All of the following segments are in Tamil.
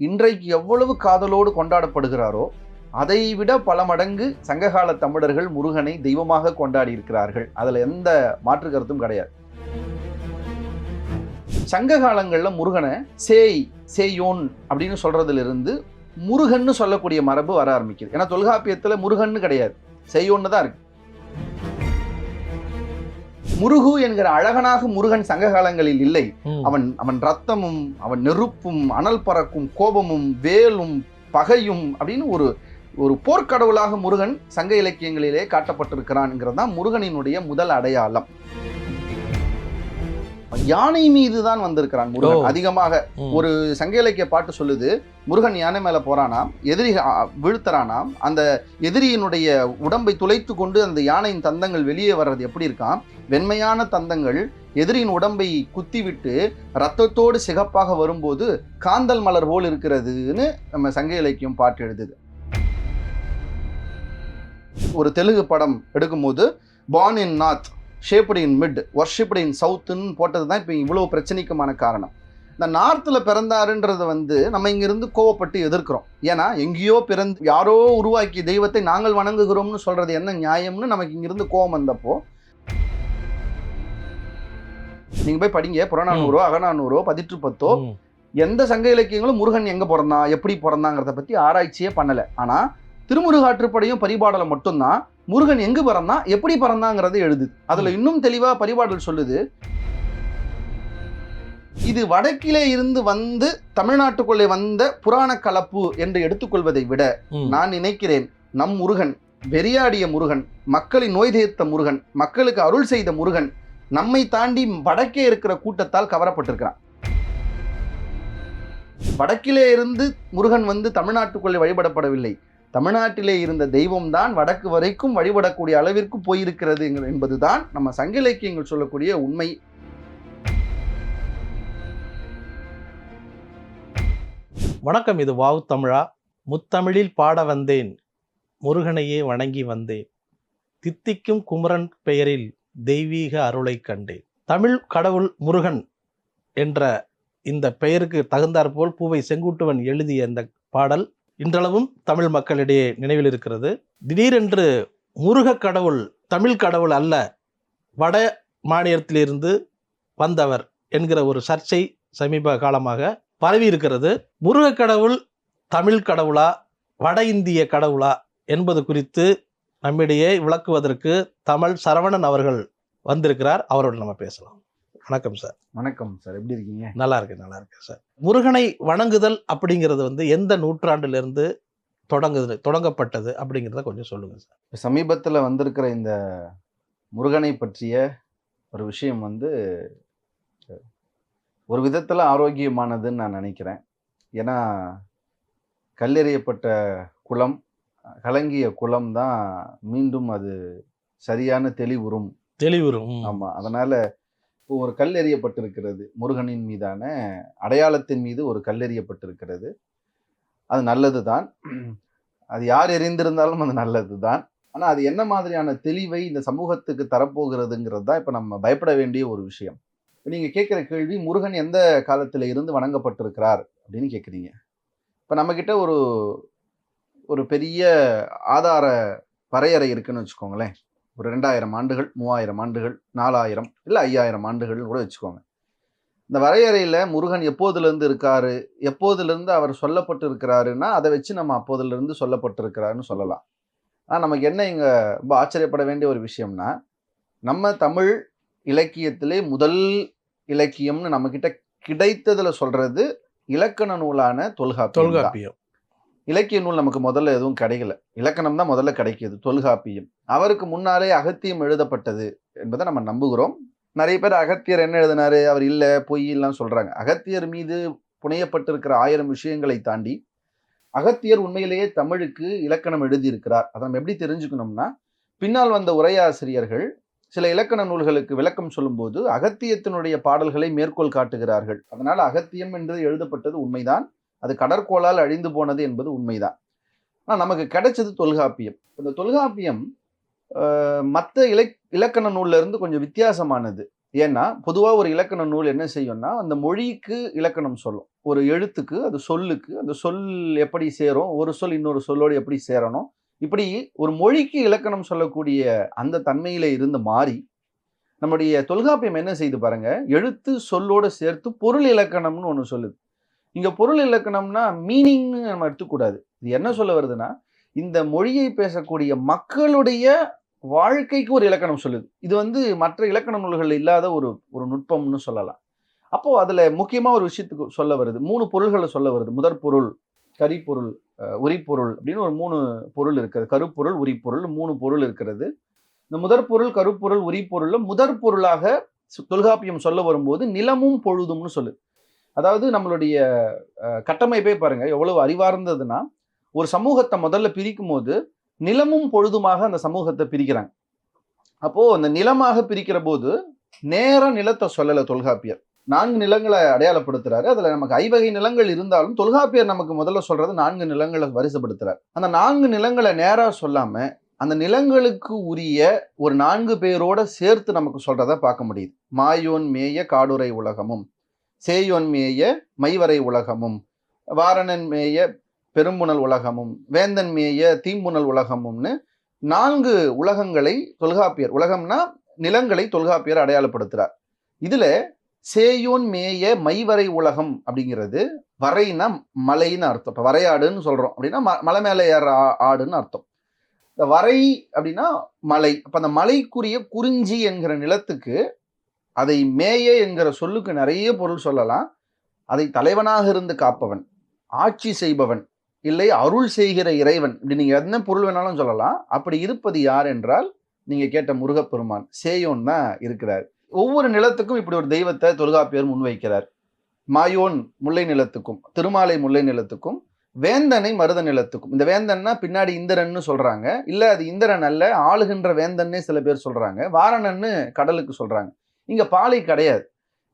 இன்றைக்கு எவ்வளவு காதலோடு கொண்டாடப்படுகிறாரோ அதை விட பல மடங்கு சங்ககால தமிழர்கள் முருகனை தெய்வமாக கொண்டாடி இருக்கிறார்கள். அதுல எந்த மாற்று கருத்தும் கிடையாது. சங்க காலங்கள்ல முருகனை சேயோன் அப்படின்னு சொல்றதுல இருந்து முருகன்னு சொல்லக்கூடிய மரபு வர ஆரம்பிக்குது. ஏன்னா தொல்காப்பியத்துல முருகன்னு கிடையாது, சேயோன்னு தான் இருக்கு. முருகு என்கிற அழகனாக முருகன் சங்க காலங்களில் இல்லை. அவன் ரத்தமும் அவன் நெருப்பும் அனல் பறக்கும் கோபமும் வேலும் பகையும் அப்படின்னு ஒரு போர்க்கடவுளாக முருகன் சங்க இலக்கியங்களிலே காட்டப்பட்டிருக்கிறான்ங்கிறது தான் முருகனினுடைய முதல் அடையாளம். யானை மீது தான் வந்திருக்கிறான் முருகன் அதிகமாக. ஒரு சங்க இலக்கிய பாட்டு சொல்லுது, முருகன் யானை மேல போறானாம், எதிரி வீழ்த்தறானாம், அந்த எதிரியினுடைய உடம்பை துளைத்து கொண்டு அந்த யானையின் தந்தங்கள் வெளியே வர்றது எப்படி இருக்கான், வெண்மையான தந்தங்கள் எதிரியின் உடம்பை குத்திவிட்டு ரத்தத்தோடு சிகப்பாக வரும்போது காந்தல் மலர் போல் இருக்கிறதுன்னு நம்ம சங்க இலக்கியம் பாட்டு எழுதுது. ஒரு தெலுங்கு படம் எடுக்கும்போது born in north, shaped in mid, worshipped in சவுத்துன்னு போட்டது தான் இப்போ இவ்வளோ பிரச்சனைக்குமான காரணம். இந்த நார்த்தில் பிறந்தாருன்றதை நம்ம இங்கிருந்து கோவப்பட்டு எதிர்க்கிறோம். ஏன்னா எங்கேயோ பிறந்து யாரோ உருவாக்கிய தெய்வத்தை நாங்கள் வணங்குகிறோம்னு சொல்றது என்ன நியாயம்னு நமக்கு இங்கிருந்து கோவம் வந்தப்போ, நீங்க போய் படிங்க, புறநானூறோ அகநானூறோ பதிற்றுப்பத்தோ எந்த சங்க இலக்கியங்களும் முருகன் எங்க பிறந்தான் எப்படி பிறந்தாங்கிறத பத்தி ஆராய்ச்சியே பண்ணல. ஆனா திருமுருகாற்றுப்படையும் பரிபாடலும் மட்டும்தான் முருகன் எங்கு பிறந்தான் எப்படி பிறந்தாங்கிறது எழுதுது. அதுல இன்னும் தெளிவா பரிபாடல் சொல்லுது, இது வடக்கிலே இருந்து வந்து தமிழ்நாட்டுக்குள்ளே வந்த புராண கலப்பு என்று எடுத்துக்கொள்வதை விட நான் நினைக்கிறேன் நம் முருகன், வெறியாடிய முருகன், மக்களின் நோய் தீர்த்த முருகன், மக்களுக்கு அருள் செய்த முருகன் நம்மை தாண்டி வடக்கே இருக்கிற கூட்டத்தால் கவரப்பட்டிருக்கிறான். வடக்கிலே இருந்து முருகன் தமிழ்நாட்டுக்குள்ளே வழிபடப்படவில்லை. தமிழ்நாட்டிலே இருந்த தெய்வம் தான் வடக்கு வரைக்கும் வழிபடக்கூடிய அளவிற்கு போயிருக்கிறது என்பதுதான் நம்ம சங்க இலக்கியங்கள் சொல்லக்கூடிய உண்மை. வணக்கம், இது வாவு தமிழா. முத்தமிழில் பாட வந்தேன், முருகனையே வணங்கி வந்தேன், தித்திக்கும் குமரன் பெயரில் தெய்வீக அருளை கண்டேன். தமிழ் கடவுள் முருகன் என்ற இந்த பெயருக்கு தகுந்தாற்போல் பூவை செங்குட்டுவன் எழுதிய இந்த பாடல் இன்றளவும் தமிழ் மக்களிடையே நினைவில் இருக்கிறது. திடீரென்று முருக கடவுள் தமிழ் கடவுள் அல்ல, வட மாநிலத்திலிருந்து வந்தவர் என்கிற ஒரு சர்ச்சை சமீப காலமாக பரவி இருக்கிறது. முருக கடவுள் தமிழ் கடவுளா வட இந்திய கடவுளா என்பது குறித்து நம்மிடையே விளக்குவதற்கு தமிழ் சரவணன் அவர்கள் வந்திருக்கிறார். அவரோடு நம்ம பேசலாம். வணக்கம் சார். வணக்கம் சார், எப்படி இருக்கீங்க? நல்லா இருக்கேன் சார். முருகனை வணங்குதல் அப்படிங்கிறது எந்த நூற்றாண்டிலிருந்து தொடங்கப்பட்டது அப்படிங்கிறத கொஞ்சம் சொல்லுங்க சார். சமீபத்தில் வந்திருக்கிற இந்த முருகனை பற்றிய ஒரு விஷயம் ஒரு விதத்தில் ஆரோக்கியமானதுன்னு நான் நினைக்கிறேன். ஏன்னா கல்லெறியப்பட்ட குளம், கலங்கிய குளம் தான் மீண்டும் அது சரியான தெளிவுறும். ஆமா, அதனால இப்போ ஒரு கல் எறியப்பட்டிருக்கிறது, முருகனின் மீதான அடையாளத்தின் மீது ஒரு கல் எறியப்பட்டிருக்கிறது. அது நல்லது தான், அது யார் எறிந்திருந்தாலும் அது நல்லது தான். ஆனா அது என்ன மாதிரியான தெளிவை இந்த சமூகத்துக்கு தரப்போகிறதுங்கிறது தான் இப்ப நம்ம பயப்பட வேண்டிய ஒரு விஷயம். நீங்க கேட்கிற கேள்வி, முருகன் எந்த காலத்துல இருந்து வணங்கப்பட்டிருக்கிறார் அப்படின்னு கேட்குறீங்க. இப்ப நம்ம கிட்ட ஒரு பெரிய ஆதார வரையறை இருக்குன்னு வச்சுக்கோங்களேன். ஒரு 2000 ஆண்டுகள், 3000 ஆண்டுகள், 4000 இல்லை 5000 ஆண்டுகள் கூட வச்சுக்கோங்க. இந்த வரையறையில் முருகன் எப்போதுலேருந்து இருக்காரு, எப்போதுலேருந்து அவர் சொல்லப்பட்டு இருக்கிறாருன்னா அதை வச்சு நம்ம அப்போதுலேருந்து சொல்லப்பட்டிருக்கிறாருன்னு சொல்லலாம். ஆனால் நமக்கு என்ன இங்கே ரொம்ப ஆச்சரியப்பட வேண்டிய ஒரு விஷயம்னா, நம்ம தமிழ் இலக்கியத்திலே முதல் இலக்கியம்னு நம்மக்கிட்ட கிடைத்ததில் சொல்கிறது இலக்கண நூலான தொல்காப்பியம். இலக்கிய நூல் நமக்கு முதல்ல எதுவும் கிடைக்கல, இலக்கணம் தான் முதல்ல கிடைக்கிது, தொல்காப்பியம். அவருக்கு முன்னாலே அகத்தியம் எழுதப்பட்டது என்பதை நம்ம நம்புகிறோம். நிறைய பேர் அகத்தியர் என்ன எழுதினாரு, அவர் இல்லை பொய் எல்லாம் சொல்றாங்க. அகத்தியர் மீது புனையப்பட்டிருக்கிற 1000 விஷயங்களை தாண்டி அகத்தியர் உண்மையிலேயே தமிழுக்கு இலக்கணம் எழுதியிருக்கிறார். அதை நம்ம எப்படி தெரிஞ்சுக்கணும்னா, பின்னால் வந்த உரையாசிரியர்கள் சில இலக்கண நூல்களுக்கு விளக்கம் சொல்லும்போது அகத்தியத்தினுடைய பாடல்களை மேற்கோள் காட்டுகிறார்கள். அதனால அகத்தியம் என்று எழுதப்பட்டது உண்மைதான், அது கடற்கோளால் அழிந்து போனது என்பது உண்மைதான். ஆனால் நமக்கு கிடைச்சது தொல்காப்பியம். இந்த தொல்காப்பியம் மற்ற இலக்கண நூல்ல இருந்து கொஞ்சம் வித்தியாசமானது. ஏன்னா பொதுவாக ஒரு இலக்கண நூல் என்ன செய்யும்னா அந்த மொழிக்கு இலக்கணம் சொல்லும். ஒரு எழுத்துக்கு அது சொல்லுக்கு அந்த சொல் எப்படி சேரும், ஒரு சொல் இன்னொரு சொல்லோடு எப்படி சேரணும், இப்படி ஒரு மொழிக்கு இலக்கணம் சொல்லக்கூடிய அந்த தன்மையில இருந்து மாறி நம்முடைய தொல்காப்பியம் என்ன செய்து பாருங்க, எழுத்து சொல்லோடு சேர்த்து பொருள் இலக்கணம்னு ஒன்று சொல்லுது. இங்க பொருள் இலக்கணம்னா மீனிங்னு நம்ம எடுத்துக்கூடாது. இது என்ன சொல்ல வருதுன்னா, இந்த மொழியை பேசக்கூடிய மக்களுடைய வாழ்க்கைக்கு ஒரு இலக்கணம் சொல்லுது. இது மற்ற இலக்கண நூல்கள் இல்லாத ஒரு ஒரு நுட்பம்னு சொல்லலாம். அப்போ அதுல முக்கியமா ஒரு விஷயத்துக்கு சொல்ல வருது. 3 பொருள்கள சொல்ல வருது. முதற் பொருள், கரிப்பொருள், உரிப்பொருள் அப்படின்னு ஒரு 3 பொருள் இருக்குது. கருப்பொருள், உரிப்பொருள் 3 பொருள் இருக்கிறது. இந்த முதற் பொருள், கருப்பொருள், உரிப்பொருள்ல முதற் பொருளாக தொல்காப்பியம் சொல்ல வரும்போது நிலமும் பொழுதும்னு சொல்லுது. அதாவது நம்மளுடைய கட்டமைப்பே பாருங்க எவ்வளவு அறிவார்ந்ததுன்னா, ஒரு சமூகத்தை முதல்ல பிரிக்கும்போது நிலமும் பொழுதுமாக அந்த சமூகத்தை பிரிக்கிறாங்க. அப்போ அந்த நிலமாக பிரிக்கிற போது நேரா நிலத்தை சொல்லல தொல்காப்பியர். 4 நிலங்களை அடையாளப்படுத்துறாரு. அதுல நமக்கு 5 வகை நிலங்கள் இருந்தாலும் தொல்காப்பியர் நமக்கு முதல்ல சொல்றது 4 நிலங்களை வரிசைப்படுத்துறாரு. அந்த 4 நிலங்களை நேரா சொல்லாம அந்த நிலங்களுக்கு உரிய ஒரு 4 பேரோட சேர்த்து நமக்கு சொல்றத பார்க்க முடியுது. மாயோன் மேய காடுரை உலகமும், சேயோன் மேய மைவரை உலகமும், வாரணன் மேய பெரும்புணல் உலகமும், வேந்தன் மேய தீம்புணல் உலகமும்னு 4 உலகங்களை தொல்காப்பியர், உலகம்னா நிலங்களை தொல்காப்பியர் அடையாளப்படுத்துறார். இதுல சேயோன் மேய மைவரை உலகம் அப்படிங்கிறது, வரைனா மலைன்னு அர்த்தம். இப்போ வரையாடுன்னு சொல்றோம் அப்படின்னா மலை மேலே ஏற ஆடுன்னு அர்த்தம். இந்த வரை அப்படின்னா மலை. அப்ப அந்த மலைக்குரிய குறிஞ்சி என்கிற நிலத்துக்கு அதை மேய என்கிற சொல்லுக்கு நிறைய பொருள் சொல்லலாம். அதை தலைவனாக இருந்து காப்பவன், ஆட்சி செய்பவன், இல்லை அருள் செய்கிற இறைவன், இப்படி நீங்க என்ன பொருள் வேணாலும் சொல்லலாம். அப்படி இருப்பது யார் என்றால் நீங்க கேட்ட முருகப்பெருமான் சேயோன் தான் இருக்கிறார். ஒவ்வொரு நிலத்துக்கும் இப்படி ஒரு தெய்வத்தை தொல்காப்பியர் முன்வைக்கிறார். மாயோன் முல்லை நிலத்துக்கும், திருமாலை முல்லை நிலத்துக்கும், வேந்தனை மருத நிலத்துக்கும். இந்த வேந்தன்னா பின்னாடி இந்திரன்னு சொல்றாங்க. இல்ல அது இந்திரன் அல்ல, ஆளுகின்ற வேந்தன்னே சில பேர் சொல்றாங்க. வாரணன்னு கடலுக்கு சொல்றாங்க. இங்க பாலை கிடையாது.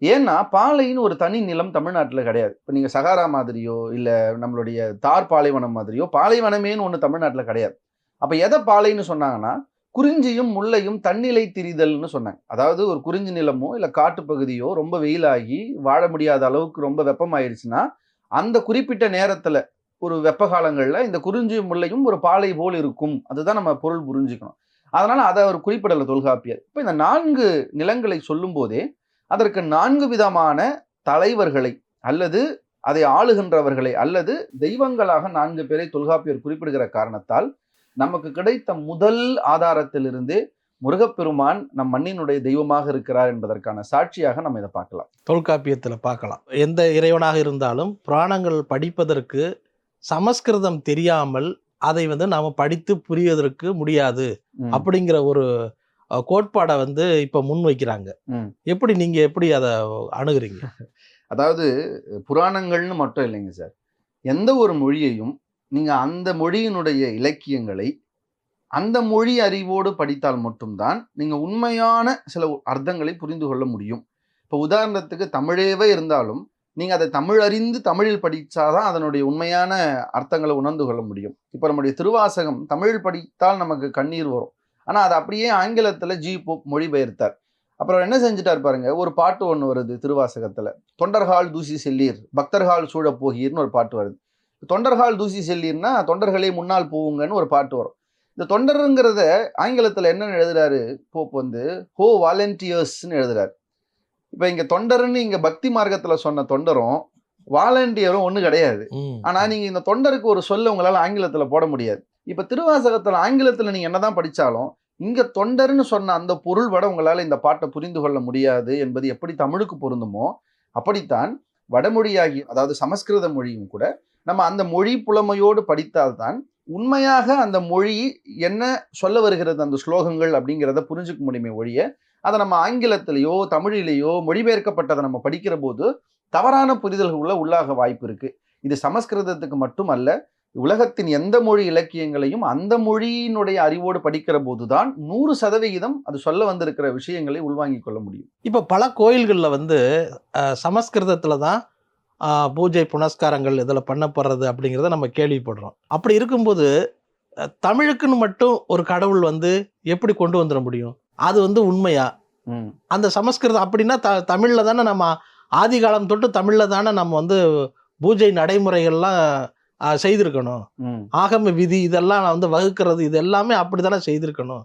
ஏன்னா பாலைன்னு ஒரு தனி நிலம் தமிழ்நாட்டுல கிடையாது. இப்ப நீங்க சகாரா மாதிரியோ இல்ல நம்மளுடைய தார் பாலைவனம் மாதிரியோ பாலைவனமேன்னு ஒண்ணு தமிழ்நாட்டுல கிடையாது. அப்ப எதை பாலைன்னு சொன்னாங்கன்னா, குறிஞ்சியும் முல்லையும் தன்னிலை திரிதல்னு சொன்னாங்க. அதாவது ஒரு குறிஞ்சி நிலமோ இல்ல காட்டு பகுதியோ ரொம்ப வெயிலாகி வாழ முடியாத அளவுக்கு ரொம்ப வெப்பமாயிடுச்சுன்னா அந்த குறிப்பிட்ட நேரத்துல ஒரு வெப்ப காலங்கள்ல இந்த குறிஞ்சியும் முல்லையும் ஒரு பாலை போல் இருக்கும். அதுதான் நம்ம பொருள் புரிஞ்சுக்கணும். அதனால அதை அவர் குறிப்பிடல தொல்காப்பியர். இப்ப இந்த 4 நிலங்களை சொல்லும் போதே அதற்கு 4 விதமான தலைவர்களை அல்லது அதை ஆளுகின்றவர்களை அல்லது தெய்வங்களாக 4 பேரை தொல்காப்பியர் குறிப்பிடுகிற காரணத்தால் நமக்கு கிடைத்த முதல் ஆதாரத்திலிருந்தே முருகப்பெருமான் நம் மண்ணினுடைய தெய்வமாக இருக்கிறார் என்பதற்கான சாட்சியாக நம்ம இதை பார்க்கலாம். தொல்காப்பியத்துல பார்க்கலாம். எந்த இறைவனாக இருந்தாலும் புராணங்கள் படிப்பதற்கு சமஸ்கிருதம் தெரியாமல் அதை நாம படித்து புரிவதற்கு முடியாது அப்படிங்கிற ஒரு கோட்பாடை இப்ப முன் வைக்கிறாங்க. எப்படி நீங்க எப்படி அதை அணுகுறீங்க? அதாவது புராணங்கள்னு மட்டும் இல்லைங்க சார், எந்த ஒரு மொழியையும் நீங்க அந்த மொழியினுடைய இலக்கியங்களை அந்த மொழி அறிவோடு படித்தால் மட்டும்தான் நீங்க உண்மையான சில அர்த்தங்களை புரிந்து கொள்ள முடியும். இப்போ உதாரணத்துக்கு தமிழேவே இருந்தாலும் நீங்க அதை தமிழ் அறிந்து தமிழில் படித்தாதான் அதனுடைய உண்மையான அர்த்தங்களை உணர்ந்து கொள்ள முடியும். இப்போ நம்முடைய திருவாசகம் தமிழ் படித்தால் நமக்கு கண்ணீர் வரும். ஆனா அதை அப்படியே ஆங்கிலத்துல ஜி போப் மொழிபெயர்த்தார். அப்புறம் என்ன செஞ்சுட்டார் பாருங்க, ஒரு பாட்டு ஒன்று வருது திருவாசகத்துல, தொண்டர்கால் தூசி செல்லீர் பக்தர்கால் சூழ போகீர்னு ஒரு பாட்டு வருது. தொண்டர்கால் தூசி செல்லீர்னா தொண்டர்களே முன்னால் போவுங்கன்னு ஒரு பாட்டு வரும். இந்த தொண்டருங்கிறத ஆங்கிலத்துல என்ன எழுதுறாரு போப், ஹோ வாலண்டியர்ஸ்ன்னு எழுதுறாரு. இப்ப இங்க தொண்டர்ன்னு இங்க பக்தி மார்க்கத்துல சொன்ன தொண்டரும் வாலண்டியரும் ஒண்ணு கிடையாது. ஆனா நீங்க இந்த தொண்டருக்கு ஒரு சொல்ல உங்களால ஆங்கிலத்துல போட முடியாது. இப்ப திருவாசகத்துல ஆங்கிலத்துல நீங்க என்னதான் படிச்சாலும் இங்க தொண்டர்னு சொன்ன அந்த பொருள் வட உங்களால இந்த பாட்டை புரிந்து கொள்ள முடியாது என்பது எப்படி தமிழுக்கு பொருந்துமோ அப்படித்தான் வடமொழியாகி, அதாவது சமஸ்கிருத மொழியும் கூட நம்ம அந்த மொழி புலமையோடு படித்தால்தான் உண்மையாக அந்த மொழி என்ன சொல்ல வருகிறது, அந்த ஸ்லோகங்கள் அப்படிங்கிறத புரிஞ்சுக்க முடியுமே ஒழிய அதை நம்ம ஆங்கிலத்திலேயோ தமிழிலேயோ மொழிபெயர்க்கப்பட்டதை நம்ம படிக்கிற போது தவறான புரிதல்களை உள்ளாக வாய்ப்பு இருக்கு. இது சமஸ்கிருதத்துக்கு மட்டும் அல்ல, உலகத்தின் எந்த மொழி இலக்கியங்களையும் அந்த மொழியினுடைய அறிவோடு படிக்கிற போதுதான் 100% அது சொல்ல வந்திருக்கிற விஷயங்களை உள்வாங்கிக் கொள்ள முடியும். இப்ப பல கோயில்கள்ல சமஸ்கிருதத்துல தான் பூஜை புனஸ்காரங்கள் இதில் பண்ணப்படுறது அப்படிங்கிறத நம்ம கேள்விப்படுறோம். அப்படி இருக்கும்போது தமிழுக்குன்னு மட்டும் ஒரு கடவுள் எப்படி கொண்டு வந்துட முடியும்? அது உண்மையா? அந்த சமஸ்கிருதம் அப்படின்னா தமிழ்ல தானே நம்ம ஆதி காலம் தொட்டு தமிழ்ல தானே நம்ம வந்து பூஜை நடைமுறைகள்லாம் செய்திருக்கணும். ஆகம விதி இதெல்லாம் நான் வந்து வகுக்கிறது இது எல்லாமே அப்படித்தானே செய்திருக்கணும்.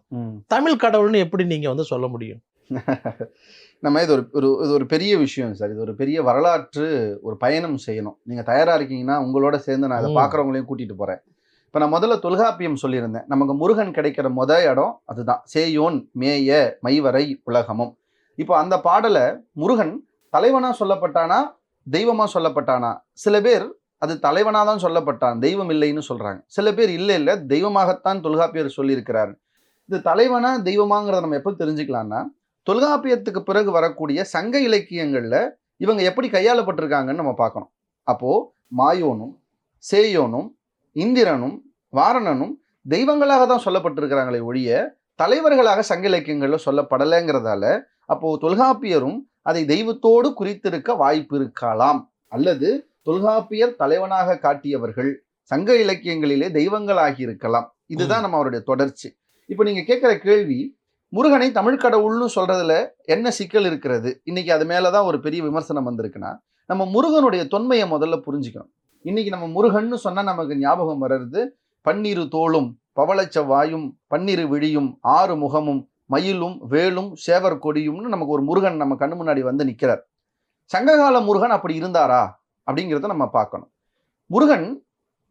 தமிழ் கடவுள்னு எப்படி நீங்க வந்து சொல்ல முடியும்? நம்ம இது ஒரு பெரிய விஷயம் சார். இது ஒரு பெரிய வரலாற்று ஒரு பயணம் செய்யணும். நீங்க தயாரா இருக்கீங்கன்னா உங்களோட சேர்ந்து நான் அதை பார்க்குறவங்களையும் கூட்டிட்டு போறேன். இப்போ நான் முதல்ல தொல்காப்பியம் சொல்லியிருந்தேன். நமக்கு முருகன் கிடைக்கிற இடம் அதுதான். சேயோன் மேய மைவரை உலகமும். இப்போ அந்த பாடலை முருகன் தலைவனா சொல்லப்பட்டானா தெய்வமா சொல்லப்பட்டானா? சில பேர் அது தலைவனா தான் சொல்லப்பட்டான், தெய்வம் இல்லைன்னு சொல்றாங்க. சில பேர் இல்லை தெய்வமாகத்தான் தொல்காப்பியர் சொல்லியிருக்கிறார். இது தலைவனா தெய்வமாங்கிறத நம்ம எப்போ தெரிஞ்சுக்கலாம்னா, தொல்காப்பியத்துக்கு பிறகு வரக்கூடிய சங்க இலக்கியங்கள்ல இவங்க எப்படி கையாளப்பட்டிருக்காங்கன்னு நம்ம பார்க்கணும். அப்போ மாயோனும் சேயோனும் இந்திரனும் வாரணனும் தெய்வங்களாக தான் சொல்லப்பட்டிருக்கிறாங்களே ஒழிய தலைவர்களாக சங்க இலக்கியங்கள்ல சொல்லப்படலைங்கிறதால அப்போ தொல்காப்பியரும் அதை தெய்வத்தோடு குறித்திருக்க வாய்ப்பு இருக்கலாம். அல்லது தொல்காப்பியர் தலைவனாக காட்டியவர்கள் சங்க இலக்கியங்களிலே தெய்வங்களாகி இருக்கலாம். இதுதான் நம்ம அவருடைய தொடர்ச்சி. இப்போ நீங்க கேட்கிற கேள்வி, முருகனை தமிழ் கடவுள்னு சொல்றதுல என்ன சிக்கல் இருக்கிறது? இன்னைக்கு அது மேலதான் ஒரு பெரிய விமர்சனம் வந்திருக்குன்னா, நம்ம முருகனுடைய தொன்மையை முதல்ல புரிஞ்சுக்கணும். இன்னைக்கு நம்ம முருகன்னு சொன்னா நமக்கு ஞாபகம் வர்றது பன்னிரு தோளும் பவளச்ச வாயும் பன்னிரு விழியும் 6 முகமும் மயிலும் வேலும் சேவர் கொடியும்னு நமக்கு ஒரு முருகன் நம்ம கண்ணு முன்னாடி வந்து நிற்கிறார். சங்ககால முருகன் அப்படி இருந்தாரா அப்படிங்கிறத நம்ம பார்க்கணும். முருகன்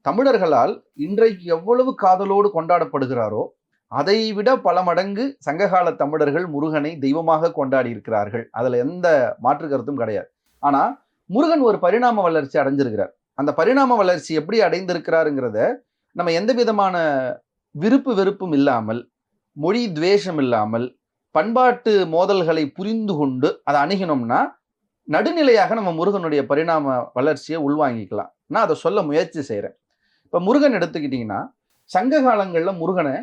தமிழர்களால் இன்றைக்கு எவ்வளவு காதலோடு கொண்டாடப்படுகிறாரோ அதை விட பல மடங்கு சங்ககால தமிழர்கள் முருகனை தெய்வமாக கொண்டாடி இருக்கிறார்கள். அதுல எந்த மாற்று கருத்தும் கிடையாது. ஆனா முருகன் ஒரு பரிணாம வளர்ச்சி அடைஞ்சிருக்கிறார். அந்த பரிணாம வளர்ச்சி எப்படி அடைந்திருக்கிறாருங்கிறத நம்ம எந்த விதமான விருப்பு வெறுப்பும் இல்லாமல், மொழி துவேஷம் இல்லாமல், பண்பாட்டு மோதல்களை புரிந்து கொண்டு அதை அணுகினோம்னா நடுநிலையாக நம்ம முருகனுடைய பரிணாம வளர்ச்சியை உள்வாங்கிக்கலாம். நான் அதை சொல்ல முயற்சி செய்கிறேன். இப்போ முருகன் எடுத்துக்கிட்டிங்கன்னா சங்க காலங்களில் முருகனை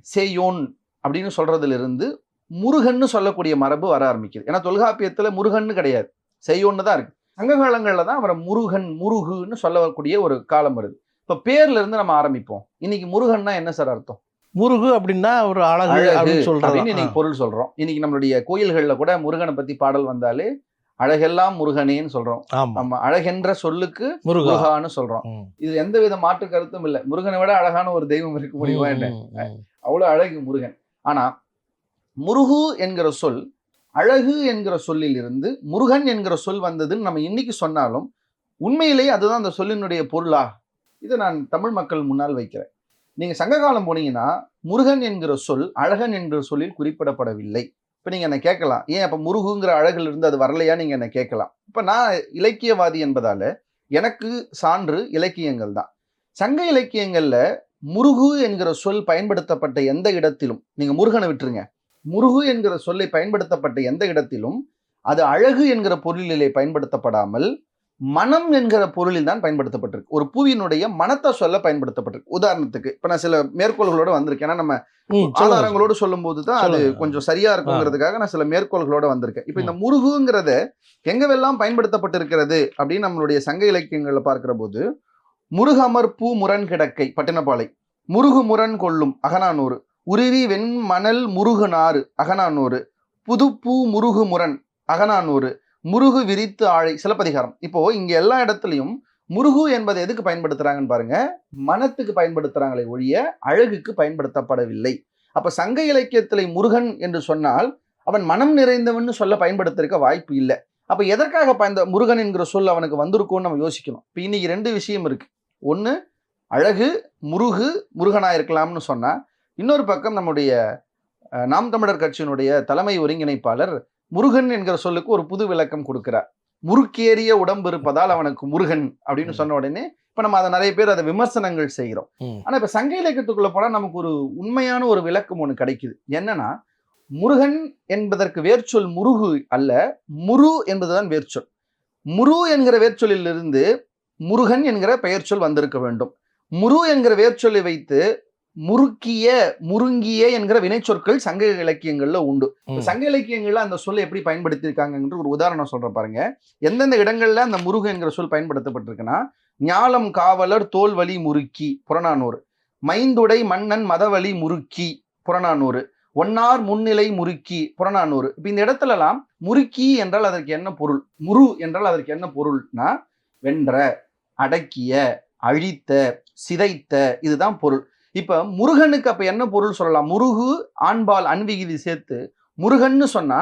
சேயோன் அப்படின்னு சொல்றதுலேருந்து முருகன்னு சொல்லக்கூடிய மரபு வர ஆரம்பிக்குது. ஏன்னா தொல்காப்பியத்தில் முருகன்னு கிடையாது, செய்யோன்னு தான் இருக்கு. சங்க காலங்களில் தான் அவரை முருகுன்னு சொல்லக்கூடிய ஒரு காலம் வருது. இப்போ பேர்ல இருந்து நம்ம ஆரம்பிப்போம். இன்னைக்கு முருகன்னா என்ன சார் அர்த்தம்? முருகு அப்படின்னா ஒரு அழகு அப்படின்னு இன்னைக்கு பொருள் சொல்றோம். இன்னைக்கு நம்மளுடைய கோயில்கள்ல கூட முருகனை பத்தி பாடல் வந்தாலே அழகெல்லாம் முருகனேன்னு சொல்றோம். நம்ம அழகென்ற சொல்லுக்கு முருகான்னு சொல்றோம். இது எந்த வித மாற்று கருத்தும் இல்லை. முருகனை விட அழகான ஒரு தெய்வம் இருக்க முடியுமா என்ன? அவ்வளவு அழகு முருகன். ஆனா முருகு என்கிற சொல் அழகு என்கிற சொல்லில் இருந்து முருகன் என்கிற சொல் வந்ததுன்னு நம்ம இன்னைக்கு சொன்னாலும் உண்மையிலேயே அதுதான் அந்த சொல்லினுடைய பொருளா? இதை நான் தமிழ் மக்கள் முன்னால் வைக்கிறேன். நீங்க சங்ககாலம் போனீங்கன்னா முருகன் என்கிற சொல் அழகன் என்கிற சொல்லில் குறிப்பிடப்படவில்லை. இப்ப நீங்க என்ன கேட்கலாம், ஏன் அப்ப முருகுங்கிற அழகுல இருந்து அது வரலையா நீங்க என்ன கேட்கலாம். இப்ப நான் இலக்கியவாதி என்பதால எனக்கு சான்று இலக்கியங்கள் தான். சங்க இலக்கியங்கள்ல முருகு என்கிற சொல் பயன்படுத்தப்பட்ட எந்த இடத்திலும், நீங்க முருகனை விட்டுருங்க, முருகு என்கிற சொல்லை பயன்படுத்தப்பட்ட எந்த இடத்திலும் அது அழகு என்கிற பொருளிலே பயன்படுத்தப்படாமல் மனம் என்கிற பொருளில் தான் பயன்படுத்தப்பட்டிருக்கு. ஒரு பூவினுடைய மனத்தை சொல்ல பயன்படுத்தப்பட்டிருக்கு. உதாரணத்துக்கு இப்ப நான் சில மேற்கோள்களோட வந்திருக்கேன். ஏன்னா நம்ம ஆதாரங்களோடு சொல்லும் போதுதான் அது கொஞ்சம் சரியா இருக்குங்கிறதுக்காக நான் சில மேற்கோள்களோட வந்திருக்கேன். இப்ப இந்த முருகுங்கிறத எங்கவெல்லாம் பயன்படுத்தப்பட்டிருக்கிறது அப்படின்னு நம்மளுடைய சங்க இலக்கியங்கள்ல பார்க்கிற போது, முருகமர் பூ முரண் கிடக்கை பட்டினப்பாலை, முருகு முரண் கொள்ளும் அகநானூறு, உருவி வெண் மணல் முருகு நாறு அகநானூறு, புதுப்பூ முருகு முரண் அகநானூறு, முருகு விரித்து ஆழை சிலப்பதிகாரம். இப்போ இங்க எல்லா இடத்துலையும் முருகு என்பதை எதுக்கு பயன்படுத்துறாங்கன்னு பாருங்க, மனத்துக்கு பயன்படுத்துறாங்களே ஒழிய அழகுக்கு பயன்படுத்தப்படவில்லை. அப்ப சங்க இலக்கியத்திலே முருகன் என்று சொன்னால் அவன் மனம் நிறைந்தவன் சொல்ல பயன்படுத்திருக்க வாய்ப்பு இல்லை. அப்ப எதற்காக இந்த முருகன் என்கிற சொல் அவனுக்கு வந்திருக்கும்னு நம்ம யோசிக்கணும். இப்ப இன்னைக்கு 2 விஷயம் இருக்கு. ஒண்ணு அழகு முருகு முருகனா இருக்கலாம்னு சொன்னா, இன்னொரு பக்கம் நம்முடைய நாம் தமிழர் கட்சியினுடைய தலைமை ஒருங்கிணைப்பாளர் முருகன் என்கிற சொல்லுக்கு ஒரு புது விளக்கம் கொடுக்கிறார். முறுக்கேறிய உடம்பு இருப்பதால் அவனுக்கு முருகன் அப்படின்னு சொன்ன உடனே இப்ப நம்ம அதை நிறைய பேர் அதை விமர்சனங்கள் செய்கிறோம். ஆனா இப்ப சங்க இலக்கியத்துக்குள்ள போனா நமக்கு ஒரு உண்மையான ஒரு விளக்கம் ஒண்ணு கிடைக்குது. என்னன்னா, முருகன் என்பதற்கு வேர்ச்சொல் முருகு அல்ல, முரு என்பதுதான் வேர்ச்சொல். முரு என்கிற வேர்ச்சொல்லில் இருந்து முருகன் என்கிற பெயர் சொல் வந்திருக்க வேண்டும். முரு என்கிற வேர்ச்சொல்லை வைத்து முறுக்கிய முருங்கிய என்கிற வினைச்சொற்கள் சங்க இலக்கியங்கள்ல உண்டு. சங்க இலக்கியங்கள்ல அந்த சொல்லை எப்படி பயன்படுத்தியிருக்காங்க ஒரு உதாரணம் சொல்ற பாருங்க. எந்தெந்த இடங்கள்ல அந்த முருகு என்கிற சொல் பயன்படுத்தப்பட்டிருக்குன்னா, ஞாலம் காவலர் தோல்வழி முறுக்கி புறநானூறு, மைந்துடை மன்னன் மதவழி முறுக்கி புறநானூறு, ஒன்னார் முன்னிலை முறுக்கி புறநானூறு. இப்ப இந்த இடத்துலலாம் முறுக்கி என்றால் அதற்கு என்ன பொருள், முரு என்றால் அதற்கு என்ன பொருள்னா வென்ற, அடக்கிய, அழித்த, சிதைத்த, இதுதான் பொருள். இப்ப முருகனுக்கு அப்ப என்ன பொருள் சொல்லலாம்? முருகு ஆண்பால் அன்பிகிதி சேர்த்து முருகன்னு சொன்னா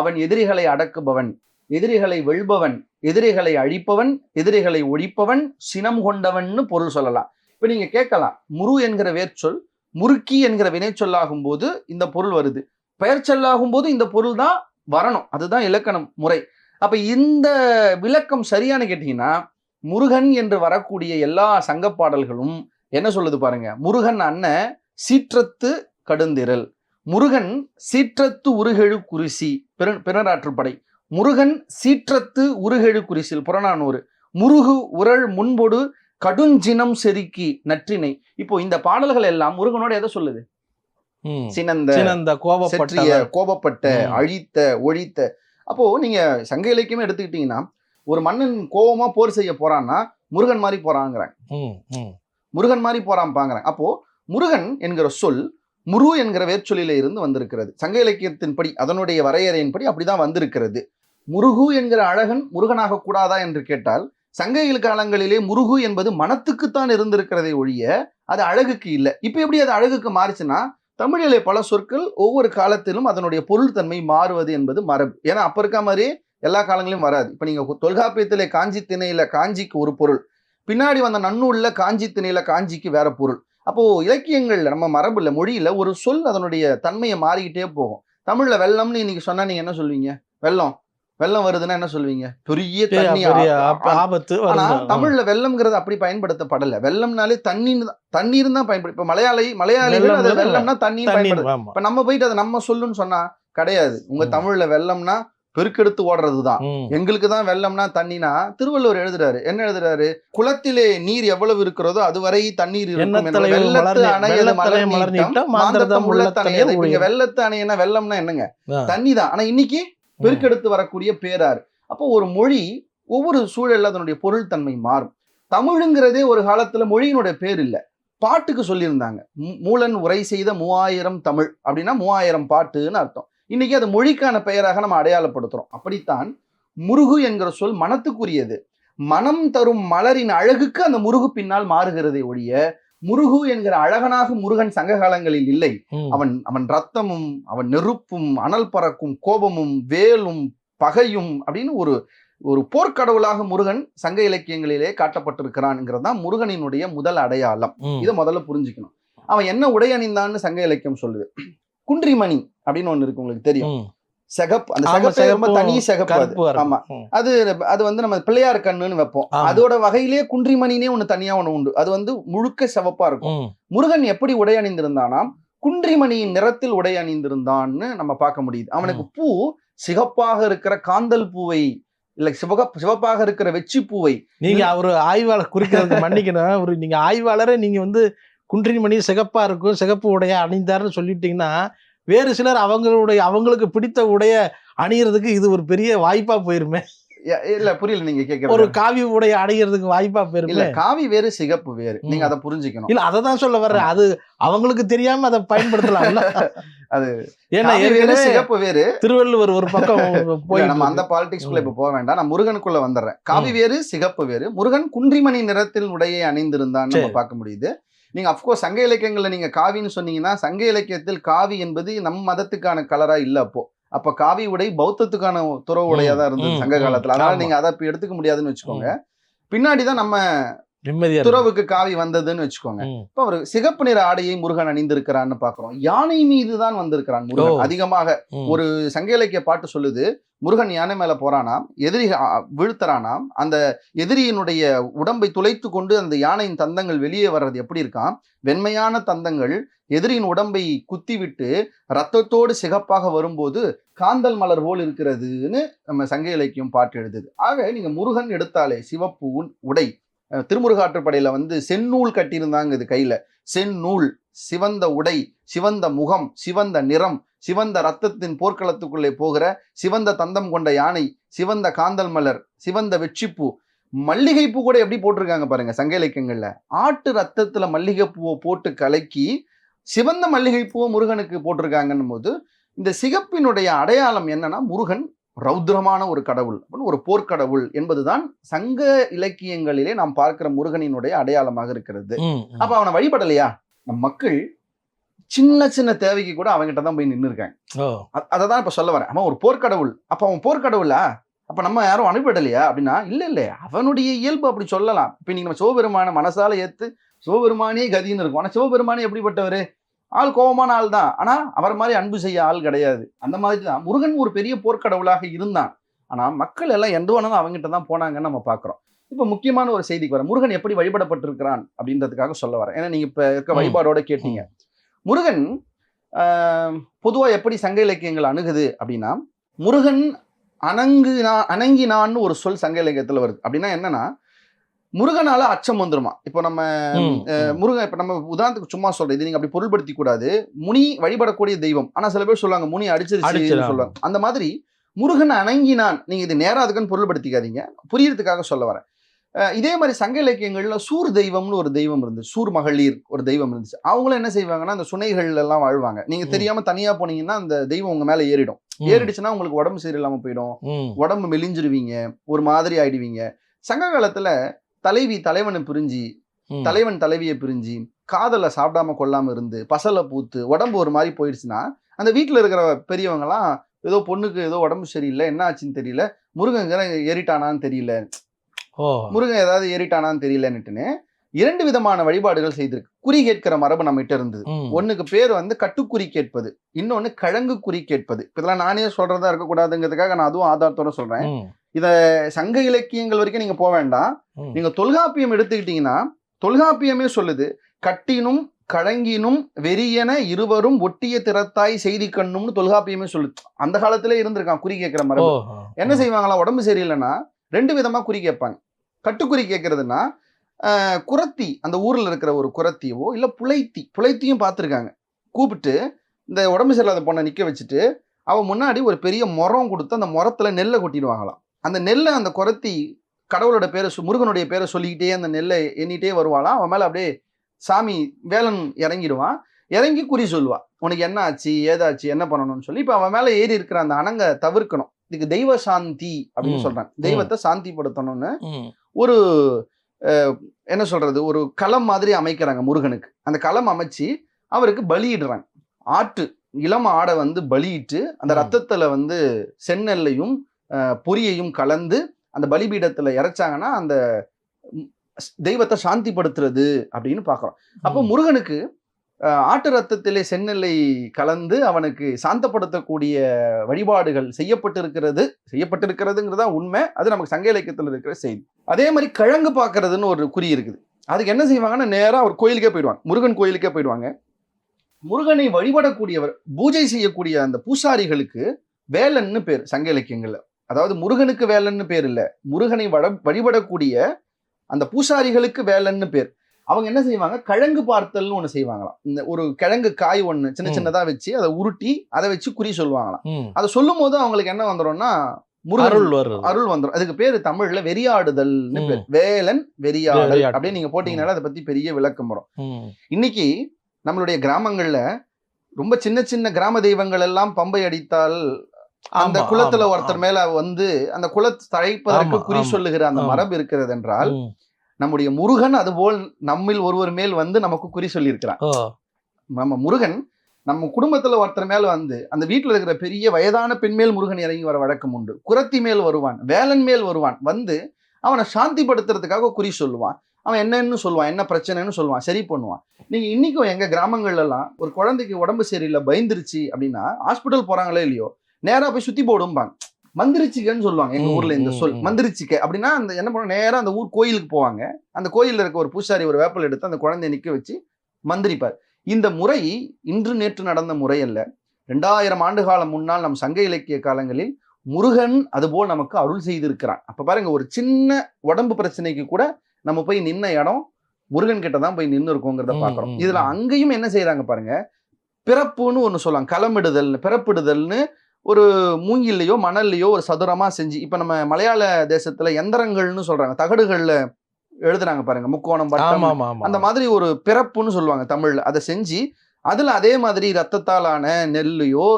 அவன் எதிரிகளை அடக்குபவன், எதிரிகளை வெல்பவன், எதிரிகளை அழிப்பவன், எதிரிகளை ஒழிப்பவன், சினம் கொண்டவன்னு பொருள் சொல்லலாம். இப்ப நீங்க கேட்கலாம், முரு என்கிற வேர்ச்சொல் முறுக்கி என்கிற வினை சொல்லாகும் போது இந்த பொருள் வருது, பெயர் சொல்லாகும் போது இந்த பொருள் தான் வரணும், அதுதான் இலக்கணம் முறை. அப்ப இந்த விளக்கம் சரியானு கேட்டீங்கன்னா, முருகன் என்று வரக்கூடிய எல்லா சங்க பாடல்களும் என்ன சொல்லுது பாருங்க. முருகன் அண்ணன் சீற்றத்து கடுந்திரல், முருகன் சீற்றத்து உருகெழு குறிசி பிறராற்றுப்படை, முருகன் சீற்றத்து உருகெழு குறிசில் புறநானூறு, முருகு உரள் முன்பொடு கடுஞ்சினம் செருக்கி நற்றினை. இப்போ இந்த பாடல்கள் எல்லாம் முருகனோட எதை சொல்லுது? சினந்த, கோபப்பட்ட, அழித்த, ஒழித்த. அப்போ நீங்க சங்க இலக்கியமே எடுத்துக்கிட்டீங்கன்னா, ஒரு மன்னன் கோபமா போர் செய்ய போறான்னா முருகன் மாதிரி போறாங்கிறாங்க, முருகன் மாதிரி போறான் பாங்கிறாங்க. அப்போ முருகன் என்கிற சொல் முரு என்கிற வேர்ச்சொல்லில இருந்து வந்திருக்கிறது. சங்க இலக்கியத்தின்படி அதனுடைய வரையறையின்படி அப்படிதான் வந்திருக்கிறது. முருகு என்கிற அழகன் முருகனாக கூடாதா என்று கேட்டால், சங்க காலங்களிலே முருகு என்பது மனத்துக்குத்தான் இருந்திருக்கிறதை ஒழிய அது அழகுக்கு இல்லை. இப்ப எப்படி அது அழகுக்கு மாறுச்சுன்னா, தமிழிலே பல சொற்கள் ஒவ்வொரு காலத்திலும் அதனுடைய பொருள் தன்மை மாறுவது என்பது மரபு. ஏன்னா அப்ப இருக்க மாதிரி எல்லா காலங்களிலும் வராது. இப்ப நீங்க தொல்காப்பியத்திலே காஞ்சி திணையில காஞ்சிக்கு ஒரு பொருள், பின்னாடி வந்த நன்னூல்ல காஞ்சி திணையில காஞ்சிக்கு வேற பொருள். அப்போ இலக்கியங்கள்ல நம்ம மரபுல மொழியில ஒரு சொல் அதனுடைய தன்மையை மாறிக்கிட்டே போகும். தமிழ்ல வெள்ளம்னு இன்னைக்கு சொன்னா நீங்க என்ன சொல்வீங்க? வெள்ளம் வருதுன்னா என்ன சொல்வீங்க? பெரிய தண்ணி ஆபத்து. ஆனா தமிழ்ல வெள்ளம்ங்கிறது அப்படி பயன்படுத்தப்படல. வெள்ளம்னாலே தண்ணீர் தான் பயன்படுத்த. இப்ப மலையாளிகள் அது வெள்ளம்னா தண்ணீர் பயன்படுத்த. இப்ப நம்ம போயிட்டு அதை நம்ம சொல்லுன்னு சொன்னா கிடையாது. உங்க தமிழ்ல வெள்ளம்னா பெருக்கெடுத்து ஓடுறதுதான், எங்களுக்கு தான் வெள்ளம்னா தண்ணினா. திருவள்ளுவர் எழுதுறாரு, என்ன எழுதுறாரு? குளத்திலே நீர் எவ்வளவு இருக்கிறதோ அதுவரை தண்ணீர் இருக்கும். வெள்ளத்து அணையது மலர் நீட்டம் மாந்தரத்தம் உள்ளத்தணையது. இங்க வெள்ளத்து அணையனா வெள்ளம்னா என்னங்க? தண்ணி தான். ஆனா இன்னைக்கு பெருக்கெடுத்து வரக்கூடிய பேராறு. அப்போ ஒரு மொழி ஒவ்வொரு சூழல்ல அதனுடைய பொருள் தன்மை மாறும். தமிழுங்கிறதே ஒரு காலத்துல மொழியினுடைய பேர் இல்லை, பாட்டுக்கு சொல்லியிருந்தாங்க. மூலன் உரை செய்த 3000 தமிழ் அப்படின்னா 3000 பாட்டுன்னு அர்த்தம். இன்னைக்கு அது மொழிக்கான பெயராக நம்ம அடையாளப்படுத்துறோம். அப்படித்தான் முருகு என்கிற சொல் மனத்துக்குரியது. மனம் தரும் மலரின் அழகுக்கு அந்த முருகு பின்னால் மாறுகிறதை ஒழிய முருகு என்கிற அழகனாக முருகன் சங்க காலங்களில் இல்லை. அவன் ரத்தமும், அவன் நெருப்பும், அனல் பறக்கும் கோபமும், வேலும், பகையும் அப்படின்னு ஒரு போர்க்கடவுளாக முருகன் சங்க இலக்கியங்களிலே காட்டப்பட்டிருக்கிறான்ங்கிறது தான் முருகனினுடைய முதல் அடையாளம். இதை முதல்ல புரிஞ்சுக்கணும். அவன் என்ன உடை அணிந்தான்னு சங்க இலக்கியம் சொல்லுது. குன்றிமணி அப்படின்னு ஒண்ணு இருக்கு, உங்களுக்கு தெரியும். செகப்பு, அந்த செகப்பே ரொம்ப தனி செகப்பு. ஆமா, அது வந்து நம்ம பிள்ளையார் கண்ணுன்னு வைப்போம். அதோட வகையிலேயே குன்றிமணினே ஒண்ணு தனியா ஒண்ணு உண்டு. அது வந்து முழுக்க சிவப்பா இருக்கும். முருகன் எப்படி உடை அணிந்திருந்தானா குன்றிமணியின் நிறத்தில் உடை அணிந்திருந்தான்னு நம்ம பார்க்க முடியுது. அவனுக்கு பூ சிகப்பாக இருக்கிற காந்தல் பூவை இல்ல சிவப்பாக இருக்கிற வெச்சி பூவை. நீங்க ஒரு ஆய்வாளர் குறிக்கிறது மன்னிக்கணும், நீங்க ஆய்வாளரை நீங்க வந்து குன்றிமணி சிகப்பா இருக்கும், சிகப்பு உடைய அணிந்தாருன்னு சொல்லிட்டீங்கன்னா, வேறு சிலர் அவங்களுக்கு பிடித்த உடைய அணியறதுக்கு இது ஒரு பெரிய வாய்ப்பா போயிருமே. இல்ல புரியல நீங்க கேக்குறது. ஒரு காவி உடைய அணியறதுக்கு வாய்ப்பா போயிருமே. இல்ல, காவி வேறு சிகப்பு வேறு, நீங்க அதை புரிஞ்சுக்கணும். இல்ல, அததான் சொல்ல வர்றேன். அது அவங்களுக்கு தெரியாம அதை பயன்படுத்தலாம். அது ஏன்னா சிகப்பு வேறு, திருவள்ளுவர் ஒரு பக்கம் போய் நம்ம அந்த பாலிடிக்ஸ்குள்ள இப்ப போக வேண்டாம். நான் முருகனுக்குள்ள வந்துடுறேன். காவி வேறு சிகப்பு வேறு. முருகன் குன்றிமணி நிறத்தில் உடையை அணிந்திருந்தான்னு நம்ம பார்க்க முடியுது. நீங்க அப்கோர்ஸ் சங்க இலக்கியங்கள்ல நீங்க காவின்னு சொன்னீங்கன்னா, சங்க இலக்கியத்தில் காவி என்பது நம் மதத்துக்கான கலரா இல்ல. அப்ப காவி உடை பௌத்தத்துக்கான துறவு உடையா தான் இருந்தது சங்க காலத்துல. அதனால நீங்க அதை இப்ப எடுத்துக்க முடியாதுன்னு வச்சுக்கோங்க. பின்னாடிதான் நம்ம துறவுக்கு காவி வந்ததுன்னு வச்சுக்கோங்க. இப்ப அவர் சிகப்பு நிற ஆடையை முருகன் அணிந்திருக்கிறான்னு பாக்குறோம். யானை மீதுதான் வந்திருக்கிறான் முருகன் அதிகமாக. ஒரு சங்க இலக்கிய பாட்டு சொல்லுது, முருகன் யானை மேல போறானாம், எதிரி வீழ்த்தறானாம், அந்த எதிரியினுடைய உடம்பை துளைத்து கொண்டு அந்த யானையின் தந்தங்கள் வெளியே வர்றது எப்படி இருக்கான், வெண்மையான தந்தங்கள் எதிரியின் உடம்பை குத்தி விட்டு ரத்தத்தோடு சிகப்பாக வரும்போது காந்தல் மலர் போல் இருக்கிறதுன்னு நம்ம சங்க இலக்கியம் பாட்டு எழுதுது. ஆக நீங்க முருகன் எடுத்தாலே சிவப்பு உடை, திருமுருகாற்றுப்படையில வந்து செந்நூல் கட்டியிருந்தாங்க இது கையில. செந்நூல், சிவந்த உடை, சிவந்த முகம், சிவந்த நிறம், சிவந்த ரத்தத்தின் போர்க்களத்துக்குள்ளே போகிற சிவந்த தந்தம் கொண்ட யானை, சிவந்த காந்தல் மலர், சிவந்த வெற்றிப்பூ, மல்லிகைப்பூ கூட எப்படி போட்டிருக்காங்க பாருங்க சங்க இலக்கியங்கள்ல. ஆட்டு ரத்தத்துல மல்லிகைப்பூவை போட்டு கலக்கி சிவந்த மல்லிகைப்பூ முருகனுக்கு போட்டிருக்காங்கன்னும் போது இந்த சிகப்பினுடைய அடையாளம் என்னன்னா முருகன் ரௌத்ரமான ஒரு கடவுள், ஒரு போர்க்கடவுள் என்பதுதான் சங்க இலக்கியங்களிலே நாம் பார்க்கிற முருகனினுடைய அடையாளமாக இருக்கிறது. அப்ப அவனை வழிபடலையா? நம் மக்கள் சின்ன சின்ன தேவைக்கு கூட அவங்ககிட்ட தான் போய் நின்று இருக்காங்க. அததான் இப்ப சொல்ல வரேன். அவன் ஒரு போர்க்கடவுள், அப்ப அவன் போர்க்கடவுளா? அப்ப நம்ம யாரும் அனுப்பிடலையா அப்படின்னா, இல்ல அவனுடைய இயல்பு அப்படி சொல்லலாம். இப்ப நீங்க நம்ம சிவபெருமான மனசால ஏத்து சிவபெருமானே கதின்னு இருக்கும். ஆனா சிவபெருமானே எப்படிப்பட்டவரு? ஆள் கோபமான ஆள் தான், ஆனா அவர் மாதிரி அன்பு செய்ய ஆள் கிடையாது. அந்த மாதிரி தான் முருகன் ஒரு பெரிய போர்க்கடவுளாக இருந்தான். ஆனா மக்கள் எல்லாம் எந்த வேணாலும் அவங்ககிட்ட தான் போனாங்கன்னு நம்ம பாக்குறோம். இப்ப முக்கியமான ஒரு செய்திக்கு வர, முருகன் எப்படி வழிபடப்பட்டிருக்கிறான் அப்படின்றதுக்காக சொல்ல வரேன். ஏன்னா நீங்க இப்ப இருக்க வழிபாடோட கேட்டீங்க. முருகன் பொதுவா எப்படி சங்க இலக்கியங்கள் அணுகுது அப்படின்னா, முருகன் அணங்கினான்னு ஒரு சொல் சங்க இலக்கியத்துல வருது. அப்படின்னா என்னன்னா, முருகனால அச்சம் வந்துருமா? இப்போ நம்ம முருகன், இப்ப நம்ம உதாரணத்துக்கு சும்மா சொல்றேன், இது நீங்க அப்படி பொருள்படுத்தி கூடாது. முனி வழிபடக்கூடிய தெய்வம். ஆனா சில பேர் சொல்லுவாங்க முனி அடிச்சிருச்சு சொல்லுவாங்க. அந்த மாதிரி முருகன் அணங்கினான். நீங்க இது நேரா அதுக்குன்னு பொருள்படுத்திக்காதீங்க, புரியறதுக்காக சொல்ல வரேன். இதே மாதிரி சங்க இலக்கியங்கள்ல சூர் தெய்வம்னு ஒரு தெய்வம் இருந்துச்சு. சூர் மகளிர் ஒரு தெய்வம் இருந்துச்சு. அவங்களும் என்ன செய்வாங்கன்னா, அந்த சுனைகள் எல்லாம் வாழ்வாங்க. நீங்க தெரியாம தனியா போனீங்கன்னா அந்த தெய்வம் உங்க மேல ஏறிடும். ஏறிடுச்சுன்னா உங்களுக்கு உடம்பு சரியில்லாம போயிடும், உடம்பு மெலிஞ்சிருவீங்க, ஒரு மாதிரி ஆயிடுவீங்க. சங்க காலத்துல தலைவி தலைவனை பிரிஞ்சு, தலைவன் தலைவியை பிரிஞ்சு, காதல சாப்பிடாம கொள்ளாம இருந்து, பசலை பூத்து உடம்பு ஒரு மாதிரி போயிடுச்சுன்னா, அந்த வீட்டுல இருக்கிற பெரியவங்க எல்லாம் ஏதோ பொண்ணுக்கு ஏதோ உடம்பு சரியில்லை, என்ன ஆச்சுன்னு தெரியல, முருகன் ஏறிட்டானான்னு தெரியல, முருகன் ஏதாவது ஏறிட்டானான்னு தெரியலன்னுட்டுன்னு 2 விதமான வழிபாடுகள் செய்திருக்கு. குறி கேட்கிற மரபு நம்ம கிட்ட இருந்தது. ஒண்ணுக்கு பேர் கட்டுக்குறி கேட்பது, இன்னொன்னு கிழங்கு குறி கேட்பது. இதெல்லாம் நானே சொல்றதா இருக்கக்கூடாதுங்கிறதுக்காக நான் அதுவும் ஆதாரத்தோட சொல்றேன். இத சங்க இலக்கியங்கள் வரைக்கும் நீங்க போக வேண்டாம். நீங்க தொல்காப்பியம் எடுத்துக்கிட்டீங்கன்னா, தொல்காப்பியமே சொல்லுது, கட்டினும் கழங்கினும் வெறியன இருவரும் ஒட்டிய திறத்தாய் செய்தி கண்ணும்னு தொல்காப்பியமே சொல்லுது. அந்த காலத்திலே இருந்திருக்கான் குறி கேட்கிற மரபு. என்ன செய்வாங்களா, உடம்பு சரியில்லைன்னா 2 விதமா குறி கேட்பாங்க. கட்டுக்குறி கேட்கறதுன்னா, குரத்தி, அந்த ஊர்ல இருக்கிற ஒரு குரத்தியவோ இல்ல புலைத்தியும் பார்த்துருக்காங்க. கூப்பிட்டு இந்த உடம்பு சரியில்லாத பொண்ணை நிக்க வச்சுட்டு அவன் முன்னாடி ஒரு பெரிய முறம் கொடுத்து அந்த முறத்துல நெல்லை கொட்டிடுவாங்களாம். அந்த நெல்லை அந்த குரத்தி கடவுளோட பேரை முருகனுடைய பேரை சொல்லிக்கிட்டே அந்த நெல்லை எண்ணிட்டே வருவாளாம். அவன் மேல அப்படியே சாமி வேலன் இறங்கிடுவான். இறங்கி குறி சொல்லுவா, உனக்கு என்ன ஆச்சு ஏதாச்சு என்ன பண்ணணும்னு சொல்லி. இப்ப அவன் மேல ஏறி இருக்கிற அந்த அணங்க தவிர்க்கணும். இதுக்கு தெய்வ சாந்தி அப்படின்னு சொல்றாங்க. தெய்வத்தை சாந்திப்படுத்தணும்னு ஒரு என்ன சொல்றது, ஒரு களம் மாதிரி அமைக்கிறாங்க முருகனுக்கு. அந்த களம் அமைச்சு அவருக்கு பலியிடுறாங்க. இளம் ஆடை பலியிட்டு அந்த ரத்தத்துல செந்நெல்லையும் பொரியையும் கலந்து அந்த பலிபீடத்துல இறைச்சாங்கன்னா அந்த தெய்வத்தை சாந்திப்படுத்துறது அப்படின்னு பாக்குறோம். அப்போ முருகனுக்கு ஆட்டு ரத்தத்திலே செந்நெல்லை கலந்து அவனுக்கு சாந்தப்படுத்தக்கூடிய வழிபாடுகள் செய்யப்பட்டிருக்கிறதுங்கிறதா உண்மை. அது நமக்கு சங்க இலக்கியத்தில் இருக்கிற செய்தி. அதே மாதிரி கிழங்கு பார்க்கறதுன்னு ஒரு குறி இருக்குது. அதுக்கு என்ன செய்வாங்கன்னா, நேரா ஒரு கோயிலுக்கே போயிடுவாங்க, முருகன் கோயிலுக்கே போயிடுவாங்க. முருகனை வழிபடக்கூடியவர், பூஜை செய்யக்கூடிய அந்த பூசாரிகளுக்கு வேலன்னு பேர் சங்க இலக்கியங்கள்ல. அதாவது முருகனுக்கு வேலன்னு பேர் இல்ல, முருகனை வழிபடக்கூடிய அந்த பூசாரிகளுக்கு வேலன்னு பேர். அவங்க என்ன செய்வாங்க, கிழங்கு பார்த்தல்னு ஒண்ணு செய்வாங்களாம். இந்த ஒரு கிழங்கு காய் ஒண்ணு சின்ன சின்னதா வச்சு அதை உருட்டி அதை வச்சு குறி சொல்லுவாங்களாம். அதை சொல்லும் போது அவங்களுக்கு என்ன வந்துடும்னா, அருள் வந்துடும். அதுக்கு பேரு தமிழ்ல வெறியாடுதல்னு பேர். வேலன் வெறியாடல் அப்படின்னு நீங்க போட்டீங்கன்னால அதை பத்தி பெரிய விளக்கம் வரும். இன்னைக்கு நம்மளுடைய கிராமங்கள்ல ரொம்ப சின்ன சின்ன கிராம தெய்வங்கள் எல்லாம் பம்பை அடித்தால் அந்த குலத்துல ஒருத்தர் மேல அந்த குலத்தை தழைப்பதற்கு குறி சொல்லுகிற அந்த மரபு இருக்கிறது என்றால், நம்முடைய முருகன் அதுபோல் நம்மில் ஒருவர் மேல் நமக்கு குறி சொல்லி இருக்கிறான். நம்ம முருகன் நம்ம குடும்பத்துல ஒருத்தர் மேல அந்த வீட்டுல இருக்கிற பெரிய வயதான பெண் மேல் முருகன் இறங்கி வர வழக்கம் உண்டு. குரத்தி மேல் வருவான், வேலன் மேல் வருவான், அவனை சாந்திப்படுத்துறதுக்காக குறி சொல்லுவான். அவன் என்னன்னு சொல்லுவான், என்ன பிரச்சனைன்னு சொல்லுவான், சரி பண்ணுவான். நீங்க இன்னைக்கும் எங்க கிராமங்கள்ல எல்லாம் ஒரு குழந்தைக்கு உடம்பு சரியில்லை பயந்துருச்சு அப்படின்னா ஹாஸ்பிட்டல் போறாங்களே இல்லையோ, நேரா போய் சுத்தி போடும்பாங்க. மந்திரிச்சிக்கன்னு சொல்லுவாங்க எங்க ஊர்ல இந்த சொல், மந்திரிச்சிக்க அப்படின்னா அந்த என்ன பண்ண, நேரா அந்த ஊர் கோயிலுக்கு போவாங்க. அந்த கோயில்ல இருக்க ஒரு பூசாரி ஒரு வேப்பல் எடுத்து அந்த குழந்தைய நிக்க வச்சு மந்திரிப்பார். இந்த முறை இன்று நேற்று நடந்த முறை அல்ல. 2000 ஆண்டு காலம் முன்னால் நம் சங்க இலக்கிய காலங்களில் முருகன் அதுபோல் நமக்கு அருள் செய்திருக்கிறான். அப்ப பாருங்க, ஒரு சின்ன உடம்பு பிரச்சனைக்கு கூட நம்ம போய் நின்ன இடம் முருகன் கிட்ட தான் போய் நின்று இருக்கோங்கிறத பாக்குறோம். இதுல அங்கேயும் என்ன செய்யறாங்க பாருங்க, பிறப்புன்னு ஒண்ணு சொல்லுவாங்க, களமிடுதல் பிறப்பிடுதல்னு. ஒரு மூங்கிலையோ மணல்லையோ ஒரு சதுரமா செஞ்சு, இப்ப நம்ம மலையாள தேசத்துல எந்திரங்கள்னு சொல்றாங்க, தகடுகள்ல எழுதுறாங்க பாருங்க, முக்கோணம் வட்டம், அந்த மாதிரி ஒரு பிறப்புன்னு சொல்லுவாங்க தமிழ்ல. அதை செஞ்சு அதுல அதே மாதிரி ரத்தத்தாலான நெல்லையோ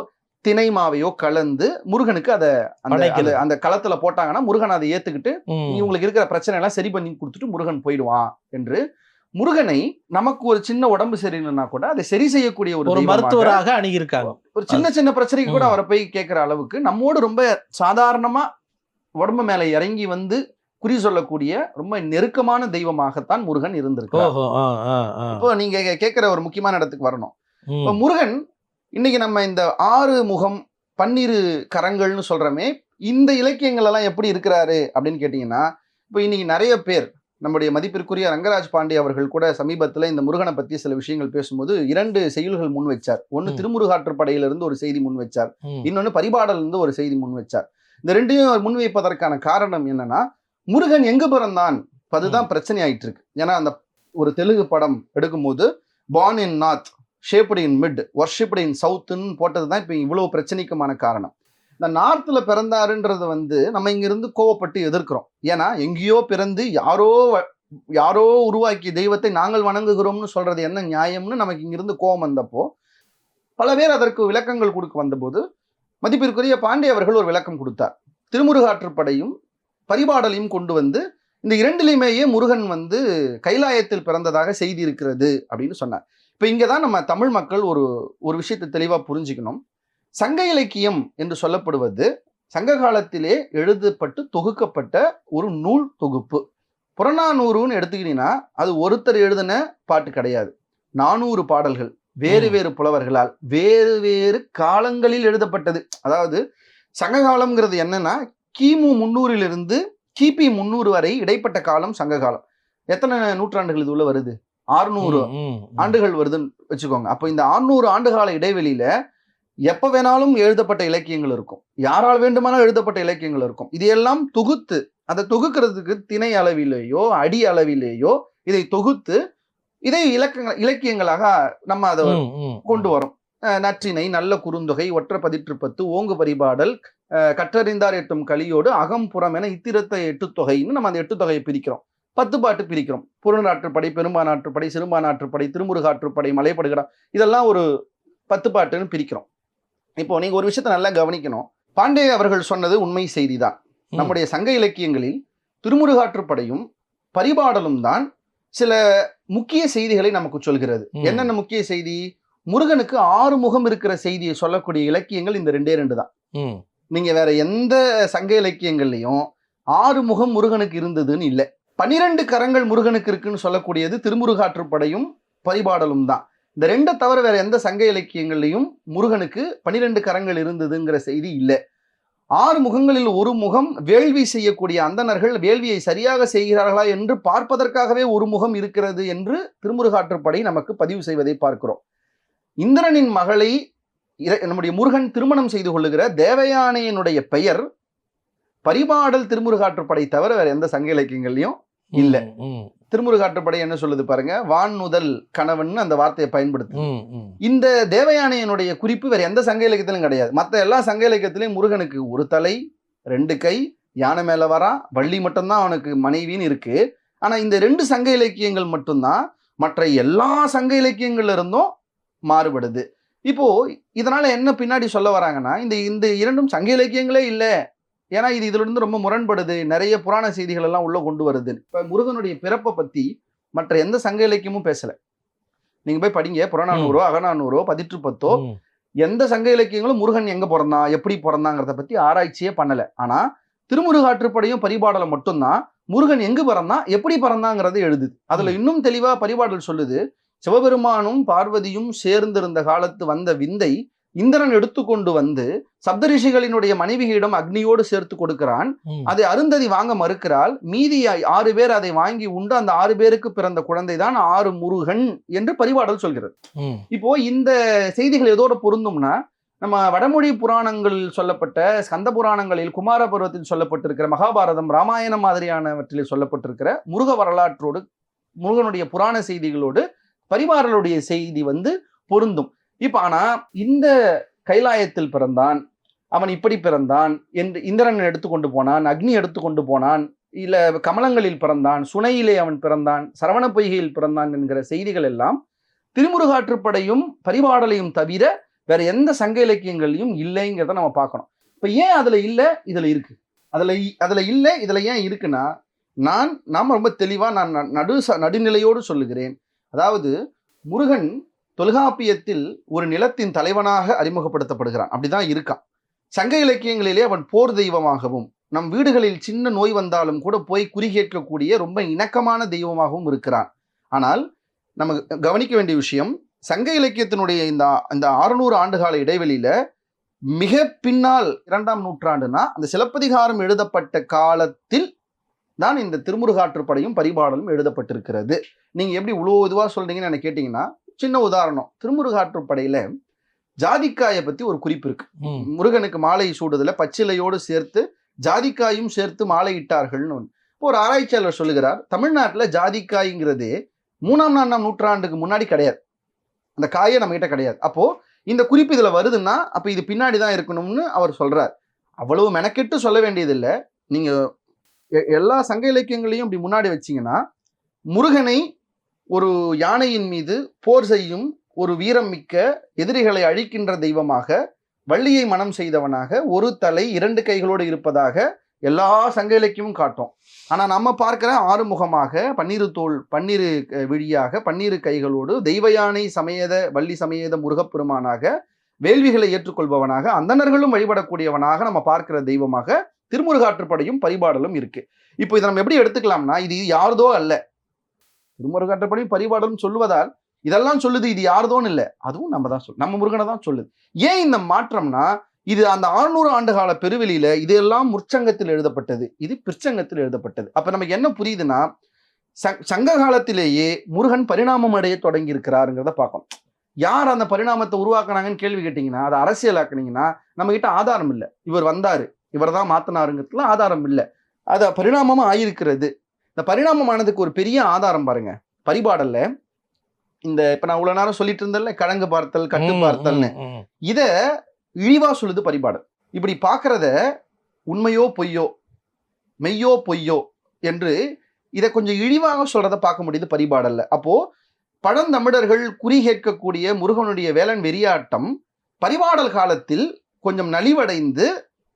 திணை மாவையோ கலந்து முருகனுக்கு அதை அந்த களத்துல போட்டாங்கன்னா முருகன் அதை ஏத்துக்கிட்டு இவங்களுக்கு இருக்கிற பிரச்சனை எல்லாம் சரி பண்ணி கொடுத்துட்டு முருகன் போயிடுவான் என்று முருகனை நமக்கு ஒரு சின்ன உடம்பு சரியில்லைன்னா கூட அதை சரி செய்யக்கூடிய ஒரு மருத்துவராக அணுகியிருக்காங்க. ஒரு சின்ன சின்ன பிரச்சனைக்கு கூட அவரை போய் கேட்கிற அளவுக்கு நம்மோடு ரொம்ப சாதாரணமா உடம்பு மேல இறங்கி வந்து குறி சொல்லக்கூடிய ரொம்ப நெருக்கமான தெய்வமாகத்தான் முருகன் இருந்திருக்கார். இப்போ நீங்க கேட்கிற ஒரு முக்கியமான இடத்துக்கு வரணும். இப்போ முருகன் இன்னைக்கு நம்ம இந்த 6 முகம் 12 கரங்கள்னு சொல்றோமே, இந்த இலக்கியங்கள் எல்லாம் எப்படி இருக்கிறாரு அப்படின்னு கேட்டீங்கன்னா, இப்போ இன்னைக்கு நிறைய பேர் நம்முடைய மதிப்பிற்குரிய ரங்கராஜ் பாண்டே அவர்கள் கூட சமீபத்துல இந்த முருகனை பத்தி சில விஷயங்கள் பேசும்போது 2 செய்யுள்கள் முன் வச்சார். ஒன்னு திருமுருகாற்றுப்படையிலிருந்து ஒரு செய்தி முன் வச்சார், இன்னொன்னு பரிபாடல இருந்து ஒரு செய்தி முன் வச்சார். இந்த ரெண்டையும் முன்வைப்பதற்கான காரணம் என்னன்னா, முருகன் எங்கு பிறந்தான் அதுதான் பிரச்சனை ஆயிட்டு இருக்கு. ஏன்னா அந்த ஒரு தெலுங்கு படம் எடுக்கும்போது born in north, shaped in mid, worshipped in சவுத்துன்னு போட்டதுதான் இப்ப இவ்வளவு பிரச்சனைக்குமான காரணம். இந்த நார்த்ல பிறந்தாருன்றது வந்து நம்ம இங்க இருந்து கோவப்பட்டு எதிர்க்கிறோம். ஏன்னா எங்கேயோ பிறந்து யாரோ உருவாக்கிய தெய்வத்தை நாங்கள் வணங்குகிறோம்னு சொல்றது என்ன நியாயம்னு நமக்கு இங்கிருந்து கோபம் வந்தப்போ பல பேர் அதற்கு விளக்கங்கள் கொடுக்க வந்தபோது மதிப்பிற்குரிய பாண்டே அவர்கள் ஒரு விளக்கம் கொடுத்தார். திருமுருகாற்றுப்படையும் பரிபாடலையும் கொண்டு வந்து இந்த 2லையுமேயே முருகன் வந்து கைலாயத்தில் பிறந்ததாக செய்தி இருக்கிறது அப்படின்னு சொன்னார். இப்ப இங்கதான் நம்ம தமிழ் மக்கள் ஒரு விஷயத்தை தெளிவா புரிஞ்சுக்கணும். சங்க இலக்கியம் என்று சொல்லப்படுவது சங்க காலத்திலே எழுதப்பட்டு தொகுக்கப்பட்ட ஒரு நூல் தொகுப்பு. புறநானூறுன்னு எடுத்துக்கிட்டீங்கன்னா அது ஒருத்தர் எழுதின பாட்டு கிடையாது. 400 பாடல்கள் வேறு வேறு புலவர்களால் வேறு வேறு காலங்களில் எழுதப்பட்டது. அதாவது சங்க காலம்ங்கிறது என்னன்னா கிமு 300 கிபி 300 வரை இடைப்பட்ட காலம் சங்க காலம். எத்தனை நூற்றாண்டுகள் இது உள்ள வருது? 600 ஆண்டுகள் வருதுன்னு வச்சுக்கோங்க. அப்போ இந்த 600 ஆண்டுகால இடைவெளியில எப்ப வேணாலும் எழுதப்பட்ட இலக்கியங்கள் இருக்கும், யாரால் வேண்டுமானாலும் எழுதப்பட்ட இலக்கியங்கள் இருக்கும். இதையெல்லாம் தொகுத்து அதை தொகுக்கிறதுக்கு திணை அளவிலேயோ அடி அளவிலேயோ இதை தொகுத்து இதை இலக்கியங்களாக நம்ம அதை கொண்டு வரோம். நற்றிணை, நல்ல குறுந்தொகை, ஒற்ற பதிற்றுப்பத்து, ஓங்கு பரிபாடல், கற்றறிந்தார் எட்டும் கலியோடு, அகம்புறம் என இத்திரத்தை 8 தொகைன்னு நம்ம அந்த 8 தொகையை பிரிக்கிறோம். 10 பாட்டு பிரிக்கிறோம். புறநாற்றுப்படை, பெரும்பானாற்றுப்படை, சிறுபானாற்றுப்படை, திருமுருகாற்றுப்படை, மலைப்படுகிறா, இதெல்லாம் ஒரு 10 பாட்டுன்னு பிரிக்கிறோம். இப்போ நீங்க ஒரு விஷயத்த நல்லா கவனிக்கணும். பாண்டே அவர்கள் சொன்னது உண்மை செய்திதான். நம்முடைய சங்க இலக்கியங்களில் திருமுருகாற்றுப்படையும் பரிபாடலும் தான் சில முக்கிய செய்திகளை நமக்கு சொல்கிறது. என்னென்ன முக்கிய செய்தி? முருகனுக்கு 6 முகம் இருக்கிற செய்தியை சொல்லக்கூடிய இலக்கியங்கள் இந்த 2 தான். நீங்க வேற எந்த சங்க இலக்கியங்கள்லையும் 6 முகம் முருகனுக்கு இருந்ததுன்னு இல்லை. 12 கரங்கள் முருகனுக்கு இருக்குன்னு சொல்லக்கூடியது திருமுருகாற்றுப்படையும் பரிபாடலும் தான். இந்த 2 தவிர வேற எந்த சங்க இலக்கியங்கள்லையும் முருகனுக்கு 12 கரங்கள் இருந்ததுங்கிற செய்தி இல்லை. 6 முகங்களில் ஒரு முகம் வேள்வி செய்யக்கூடிய அந்தணர்கள் வேள்வியை சரியாக செய்கிறார்களா என்று பார்ப்பதற்காகவே ஒரு முகம் இருக்கிறது என்று திருமுருகாற்றுப்படை நமக்கு பதிவு செய்வதை பார்க்கிறோம். இந்திரனின் மகளை நம்முடைய முருகன் திருமணம் செய்து கொள்ளுகிற தேவயானையினுடைய பெயர் பரிபாடல் திருமுருகாற்றுப்படை தவிர வேற எந்த சங்க இலக்கியங்கள்லையும் இல்லை. திருமுருகாற்றுப்படை என்ன சொல்லுது பாருங்க, வான் முதல் கணவன் அந்த வார்த்தையை பயன்படுத்து. இந்த தேவயானையினுடைய குறிப்பு வேற எந்த சங்க இலக்கியத்திலும் கிடையாது. மற்ற எல்லா சங்க இலக்கியத்திலையும் முருகனுக்கு ஒரு தலை 2 கை, யானை மேல வரா, வள்ளி மட்டும்தான் அவனுக்கு மனைவின்னு இருக்கு. ஆனா இந்த 2 சங்க இலக்கியங்கள் மட்டும்தான் மற்ற எல்லா சங்க இலக்கியங்கள்ல இருந்தும் மாறுபடுது. இப்போ இதனால என்ன பின்னாடி சொல்ல வராங்கன்னா, இந்த 2ம் சங்க இலக்கியங்களே இல்லை, ஏன்னா இது இதுல இருந்து ரொம்ப முரண்படுது, நிறைய புராண செய்திகள் எல்லாம் உள்ள கொண்டு வருது. இப்ப முருகனுடைய பிறப்பை பத்தி மற்ற எந்த சங்க இலக்கியமும் பேசல. நீங்க போய் படிங்க, புறநானூறோ அகநானூறோ பதிற்றுப்பத்தோ எந்த சங்க இலக்கியங்களும் முருகன் எங்க பிறந்தான் எப்படி பிறந்தாங்கிறத பத்தி ஆராய்ச்சியே பண்ணல. ஆனா திருமுருகாற்றுப்படையும் பரிபாடலை மட்டும்தான் முருகன் எங்கு பிறந்தான் எப்படி பிறந்தாங்கிறத எழுதுது. அதுல இன்னும் தெளிவா பரிபாடல் சொல்லுது, சிவபெருமானும் பார்வதியும் சேர்ந்திருந்த காலத்து வந்த விந்தை இந்திரன் எடுத்துக்கொண்டு வந்து சப்தரிஷிகளினுடைய மனைவிகளிடம் அக்னியோடு சேர்த்து கொடுக்கிறான். அதை அருந்ததி வாங்க மறுக்கிறாள். மீதி 6 பேர் அதை வாங்கி உண்டு. அந்த 6 பேருக்கு பிறந்த குழந்தை தான் 6 முருகன் என்று பரிபாடல் சொல்கிறது. இப்போ இந்த செய்திகள் எதோட பொருந்தும்னா, நம்ம வடமொழி புராணங்கள் சொல்லப்பட்ட ஸ்கந்த புராணங்களில் குமார பருவத்தில் சொல்லப்பட்டிருக்கிற மகாபாரதம், ராமாயணம் மாதிரியானவற்றில் சொல்லப்பட்டிருக்கிற முருக வரலாற்றோடு, முருகனுடைய புராண செய்திகளோடு பரிபாடலுடைய செய்தி பொருந்தும். இப்ப ஆனா இந்த கைலாயத்தில் பிறந்தான், அவன் இப்படி பிறந்தான் என்று இந்திரன் எடுத்துக்கொண்டு போனான், அக்னி எடுத்துக்கொண்டு போனான், இல்ல கமலங்களில் பிறந்தான், சுனையிலே அவன் பிறந்தான், சரவண பொய்கையில் பிறந்தான் என்கிற செய்திகள் எல்லாம் திருமுருகாற்றுப்படையும் பரிபாடலையும் தவிர வேற எந்த சங்க இலக்கியங்களையும் இல்லைங்கிறத நம்ம பார்க்கணும். இப்ப ஏன் அதுல இல்ல, இதுல இருக்கு? அதுல இல்ல, இதுல ஏன் இருக்குன்னா, நாம ரொம்ப தெளிவா நான் நடுநிலையோடு சொல்லுகிறேன். அதாவது முருகன் தொல்காப்பியத்தில் ஒரு நிலத்தின் தலைவனாக அறிமுகப்படுத்தப்படுகிறான், அப்படிதான் இருக்கான். சங்க இலக்கியங்களிலே அவன் போர் தெய்வமாகவும், நம் வீடுகளில் சின்ன நோய் வந்தாலும் கூட போய் குறி கேட்கக்கூடிய ரொம்ப இணக்கமான தெய்வமாகவும் இருக்கிறான். ஆனால் நம்ம கவனிக்க வேண்டிய விஷயம், சங்க இலக்கியத்தினுடைய இந்த 600 ஆண்டுகால இடைவெளியில மிக பின்னால் 2ஆம் நூற்றாண்டுனா அந்த சிலப்பதிகாரம் எழுதப்பட்ட காலத்தில் தான் இந்த திருமுருகாற்றுப்படையும் பரிபாடலும் எழுதப்பட்டிருக்கிறது. நீங்க எப்படி இவ்வளோ இதுவா சொல்றீங்கன்னு எனக்கு கேட்டீங்கன்னா, சின்ன உதாரணம், திருமுருகாற்றுப்படையில ஜாதிக்காயை பத்தி ஒரு குறிப்பு இருக்கு. முருகனுக்கு மாலை சூடுதல பச்சிலையோடு சேர்த்து ஜாதிக்காயும் சேர்த்து மாலை இட்டார்கள்னு ஒரு ஆராய்ச்சியாளர் சொல்லுகிறார். தமிழ்நாட்டுல ஜாதிக்காய்ங்கிறது 3ஆம் 4ஆம் நூற்றாண்டுக்கு முன்னாடி கிடையாது, அந்த காயை நம்ம கிட்ட கிடையாது. அப்போ இந்த குறிப்பு இதுல வருதுன்னா அப்ப இது பின்னாடிதான் இருக்கணும்னு அவர் சொல்றார். அவ்வளவு மெனக்கெட்டு சொல்ல வேண்டியதில்லை. நீங்க எல்லா சங்க இலக்கியங்களையும் இப்படி முன்னாடி வச்சீங்கன்னா, முருகனை ஒரு யானையின் மீது போர் செய்யும் ஒரு வீரம் மிக்க எதிரிகளை அழிக்கின்ற தெய்வமாக, வள்ளியை மனம் செய்தவனாக, ஒரு தலை 2 கைகளோடு இருப்பதாக எல்லா சங்க இலக்கியமும் காட்டும். ஆனா நம்ம பார்க்கிற ஆறுமுகமாக, பன்னிரு விழியாக, 12 கைகளோடு தெய்வ யானை சமேத வள்ளி சமேத முருகப்பெருமானாக, வேள்விகளை ஏற்றுக்கொள்பவனாக, அந்தணர்களும் வழிபடக்கூடியவனாக நம்ம பார்க்கிற தெய்வமாக திருமுருகாற்றுப்படையும் பரிபாடலும் இருக்கு. இப்போ இதை நம்ம எப்படி எடுத்துக்கலாம்னா, இது யாரதோ அல்ல. திருமுருகாற்றுப்படையும் பரிபாடலும் சொல்லுவதால் இதெல்லாம் சொல்லுது, இது யாரதோன்னு இல்லை, அதுவும் நம்ம தான் நம்ம முருகனை தான் சொல்லுது. ஏன் இந்த மாற்றம்னா, இது அந்த 600 ஆண்டுகால பெருவெளியில இதெல்லாம் முற்சங்கத்தில் எழுதப்பட்டது, இது பிற்சங்கத்தில் எழுதப்பட்டது. அப்ப நமக்கு என்ன புரியுதுன்னா, சங்க காலத்திலேயே முருகன் பரிணாமம் அடைய தொடங்கி இருக்கிறாருங்கிறத பார்க்கணும். யார் அந்த பரிணாமத்தை உருவாக்குனாங்கன்னு கேள்வி கேட்டீங்கன்னா, அதை அரசியலாக்குனீங்கன்னா நம்ம கிட்ட ஆதாரம் இல்லை. இவர் வந்தாரு, இவர் தான் மாத்தினாருங்கிறதுல ஆதாரம் இல்லை. அது பரிணாமமா ஆயிருக்கிறது. இந்த பரிணாமமானதுக்கு ஒரு பெரிய ஆதாரம் பாருங்க, பரிபாடல்ல இந்த இப்ப நான் இவ்வளவு நேரம் சொல்லிட்டு இருந்தேன்ல, கழங்கு பார்த்தல் கட்டு பார்த்தல்னு, இத இழிவா சொல்லுது பரிபாடல். இப்படி பார்க்கறத உண்மையோ பொய்யோ, மெய்யோ பொய்யோ என்று இதை கொஞ்சம் இழிவாக சொல்றதை பார்க்க முடியுது பரிபாடல்ல. அப்போ பழந்தமிழர்கள் குறி கேட்கக்கூடிய முருகனுடைய வேலன் வெறியாட்டம் பரிபாடல் காலத்தில் கொஞ்சம் நலிவடைந்து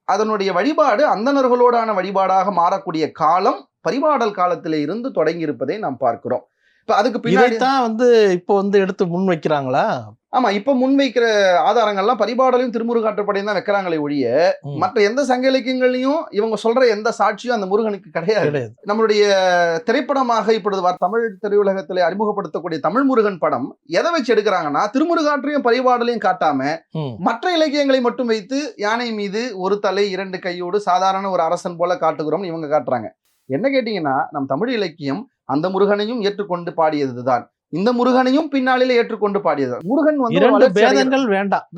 அதனுடைய வழிபாடு அந்தணர்களோடான வழிபாடாக மாறக்கூடிய காலம் பரிபாடல் காலத்திலே இருந்து தொடங்கி இருப்பதை நாம் பார்க்கிறோம். இப்ப அதுக்கு பின்னாடி தான் இப்போ எடுத்து முன் வைக்கிறாங்களா? ஆமா, இப்ப முன்வைக்கிற ஆதாரங்கள்லாம் பரிபாடலையும் திருமுருகாற்றுப்படையும் தான் வைக்கிறாங்களே ஒழிய மற்ற எந்த சங்க இலக்கியங்களையும் இவங்க சொல்ற எந்த சாட்சியும் அந்த முருகனுக்கு கிடையாது. நம்மளுடைய திரைப்படமாக இப்பொழுது தமிழ் திரையுலகத்திலே அறிமுகப்படுத்தக்கூடிய தமிழ் முருகன் படம் எதை வச்சு எடுக்கிறாங்கன்னா, திருமுருகாற்றையும் பரிபாடலையும் காட்டாம மற்ற இலக்கியங்களை மட்டும் வைத்து யானை மீது ஒரு தலை 2 கையோடு சாதாரண ஒரு அரசன் போல காட்டுகிறோம் இவங்க காட்டுறாங்க. என்ன கேட்டீங்கன்னா, நம் தமிழ் இலக்கியம் அந்த முருகனையும் ஏற்றுக்கொண்டு பாடியதுதான், இந்த முருகனையும் பின்னாளில ஏற்றுக்கொண்டு பாடியது. முருகன் பேதங்கள்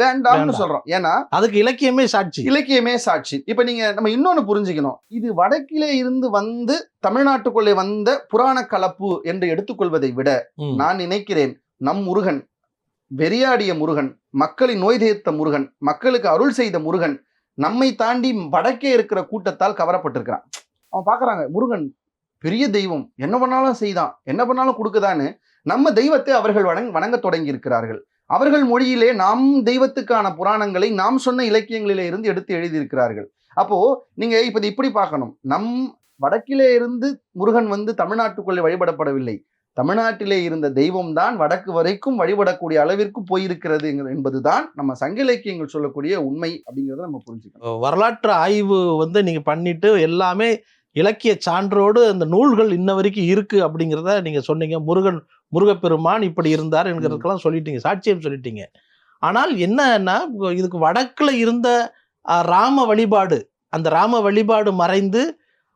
வேண்டாம்னு சொல்றோம். ஏன்னா அதுக்கு இலக்கியமே சாட்சி. இப்ப நம்ம இன்னொன்னு புரிஞ்சுக்கணும், இது வடக்கிலே இருந்து வந்து தமிழ்நாட்டுக்குள்ளே வந்த புராண கலப்பு என்று எடுத்துக்கொள்வதை விட நான் நினைக்கிறேன், நம் முருகன், வெறியாடிய முருகன், மக்களின் நோய் தீர்த்த முருகன், மக்களுக்கு அருள் செய்த முருகன் நம்மை தாண்டி வடக்கே இருக்கிற கூட்டத்தால் கவரப்பட்டிருக்கிறான். அவன் பாக்குறாங்க, முருகன் பெரிய தெய்வம், என்ன பண்ணாலும் செய்தான், என்ன பண்ணாலும் கொடுக்குதான்னு நம்ம தெய்வத்தை அவர்கள் வணங்க தொடங்கி இருக்கிறார்கள். அவர்கள் மொழியிலே நாம் தெய்வத்துக்கான புராணங்களை நாம் சொன்ன இலக்கியங்களிலே இருந்து எடுத்து எழுதியிருக்கிறார்கள். அப்போ நீங்க இப்ப இப்படி பார்க்கணும், நம் வடக்கிலே இருந்து முருகன் வந்து தமிழ்நாட்டுக்குள்ளே வழிபடப்படவில்லை, தமிழ்நாட்டிலே இருந்த தெய்வம் தான் வடக்கு வரைக்கும் வழிபடக்கூடிய அளவிற்கு போயிருக்கிறது என்பதுதான் நம்ம சங்க இலக்கியங்கள் சொல்லக்கூடிய உண்மை அப்படிங்கிறத நம்ம புரிஞ்சுக்கணும். வரலாற்று ஆய்வு நீங்க பண்ணிட்டு எல்லாமே இலக்கிய சான்றோடு அந்த நூல்கள் இன்ன வரைக்கும் இருக்கு அப்படிங்கிறத நீங்க சொன்னீங்க. முருகப்பெருமான் இப்படி இருந்தார் என்கிறதுக்கெல்லாம் சொல்லிட்டீங்க, சாட்சியம் சொல்லிட்டீங்க. ஆனால் என்னன்னா, இதுக்கு வடக்குல இருந்த ராம வழிபாடு, அந்த ராம வழிபாடு மறைந்து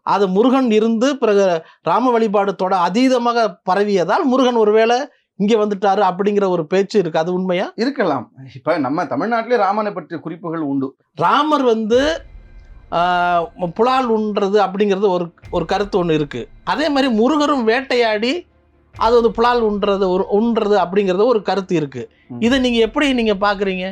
அது முருகன் இருந்து பிறகு ராம வழிபாடு அதீதமாக பரவியதால் முருகன் ஒருவேளை இங்க வந்துட்டாரு அப்படிங்கிற ஒரு பேச்சு இருக்கு. அது உண்மையா? இருக்கலாம். இப்ப நம்ம தமிழ்நாட்டிலே ராமனை பற்றிய குறிப்புகள் உண்டு. ராமர் புலால் உண்றது அப்படிங்கிறது ஒரு கருத்து ஒன்று இருக்கு. அதே மாதிரி முருகரும் வேட்டையாடி அது புலால் உண்றது அப்படிங்கிறது ஒரு கருத்து இருக்கு. இதை நீங்க எப்படி பாக்குறீங்க?